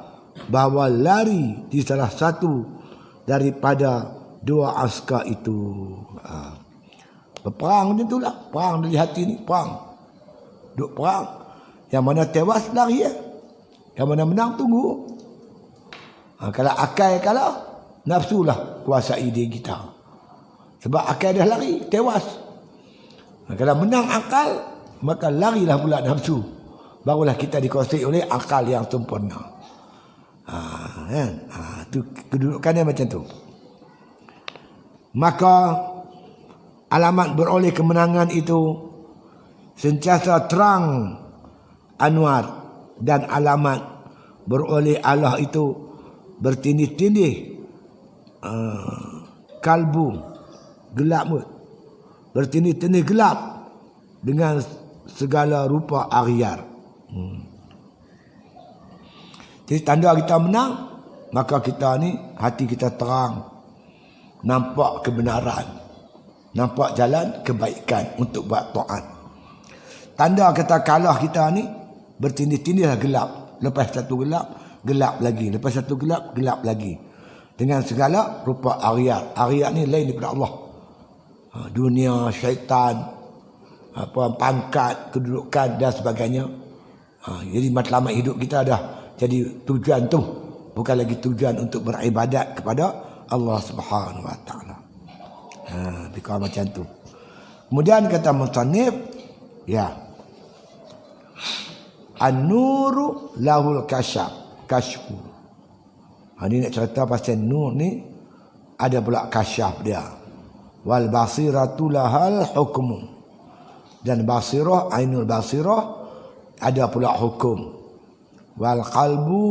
A: bahawa lari di salah satu daripada dua askar itu. Berperang macam itulah. Perang dari hati ni, perang. Duk perang. Yang mana tewas lari ya. Yang mana menang tunggu. Kalau akal kalah, nafsulah kuasai diri kita. Sebab akal dah lari, tewas. Kalau menang akal, maka larilah pula nafsu. Barulah kita dikuasai oleh akal yang sempurna. Tu kedudukannya macam tu. Maka alamat beroleh kemenangan itu sentiasa terang Anwar, dan alamat beroleh Allah itu bertindih-tindih kalbu gelap, bertindih-tindih gelap dengan segala rupa aghyar. Jadi tanda kita menang, maka kita ni hati kita terang, nampak kebenaran, nampak jalan kebaikan untuk buat taat. Tanda kata kalah kita ni bertindih-tindihlah gelap. Lepas satu gelap, gelap lagi. Lepas satu gelap, gelap lagi. Dengan segala rupa aghyar. Aghyar ni lain daripada Allah. Dunia, syaitan, pangkat, kedudukan dan sebagainya. Jadi matlamat hidup kita dah jadi tujuan tu. Bukan lagi tujuan untuk beribadat kepada Allah Subhanahu Wa Taala. Dikau macam tu. Kemudian kata musannif, ya. An-nuru lahul kasyfu. Ini nak cerita pasal nur ni ada pula kasyaf dia. Wal basiratu lahal hukmu. Dan basirah, ainul basirah ada pula hukum. Wal qalbu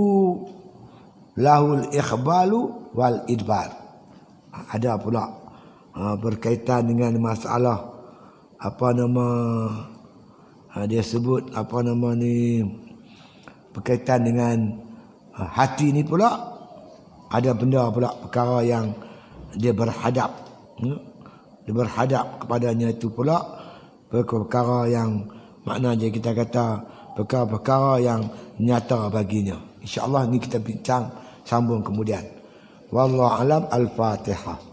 A: lahul ikhbalu wal idbar. Ada pula berkaitan dengan masalah apa nama dia sebut apa nama ni berkaitan dengan hati ni pula ada benda pula perkara yang dia berhadap kepadanya itu pula perkara yang maknanya kita kata perkara-perkara yang nyata baginya. InsyaAllah ni kita bincang sambung kemudian. Wallahu alam. Al-Fatihah.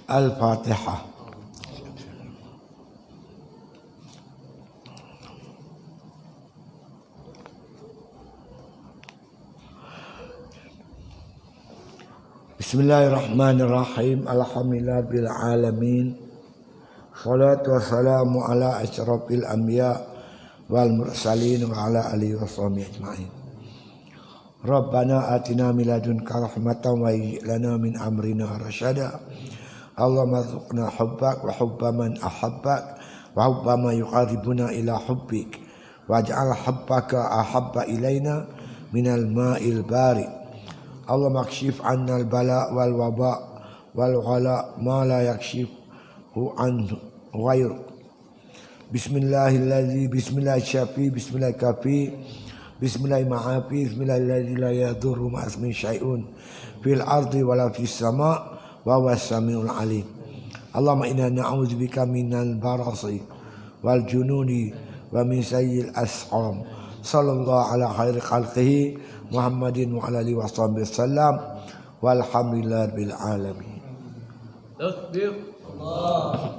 A: Al-Fatihah. Bismillahirrahmanirrahim. Alhamdulillahil alamin. Salatu wassalamu ala asyrafil anbiya wal mursalin wa ala alihi washabihi ajma'in. Rabbana atina min ladunka rahmatan wa hayyi lana min amrina rasyada. Allahumma rzuqna hubbak wa hubba man ahabbak wa hubba ma yuqarribuna ila hubbik waj'al hubbaka ahabba ilaina minal ma'il barid. Allahumma akshif 'anna al-bala wal waba wal ghala ma la yakshifu anhu ghayruk. Bismillahilladzi bismillahirrahmanirrahim bismillahirrahmanirrahim bismillahirrahmanirrahim bismillahilladzi la yadurru ma'asmi syai'un fil ardi wala fis sama' wa huwas samiul alim. Allahumma inna na'udzubika minal barasi wal jununi wa min sayyi'il asqam. Sallallahu ala khairi khalqihi Muhammadin wa ala alihi washabihi wasallam walhamdulillahi rabbil alamin. Takbir. Allah.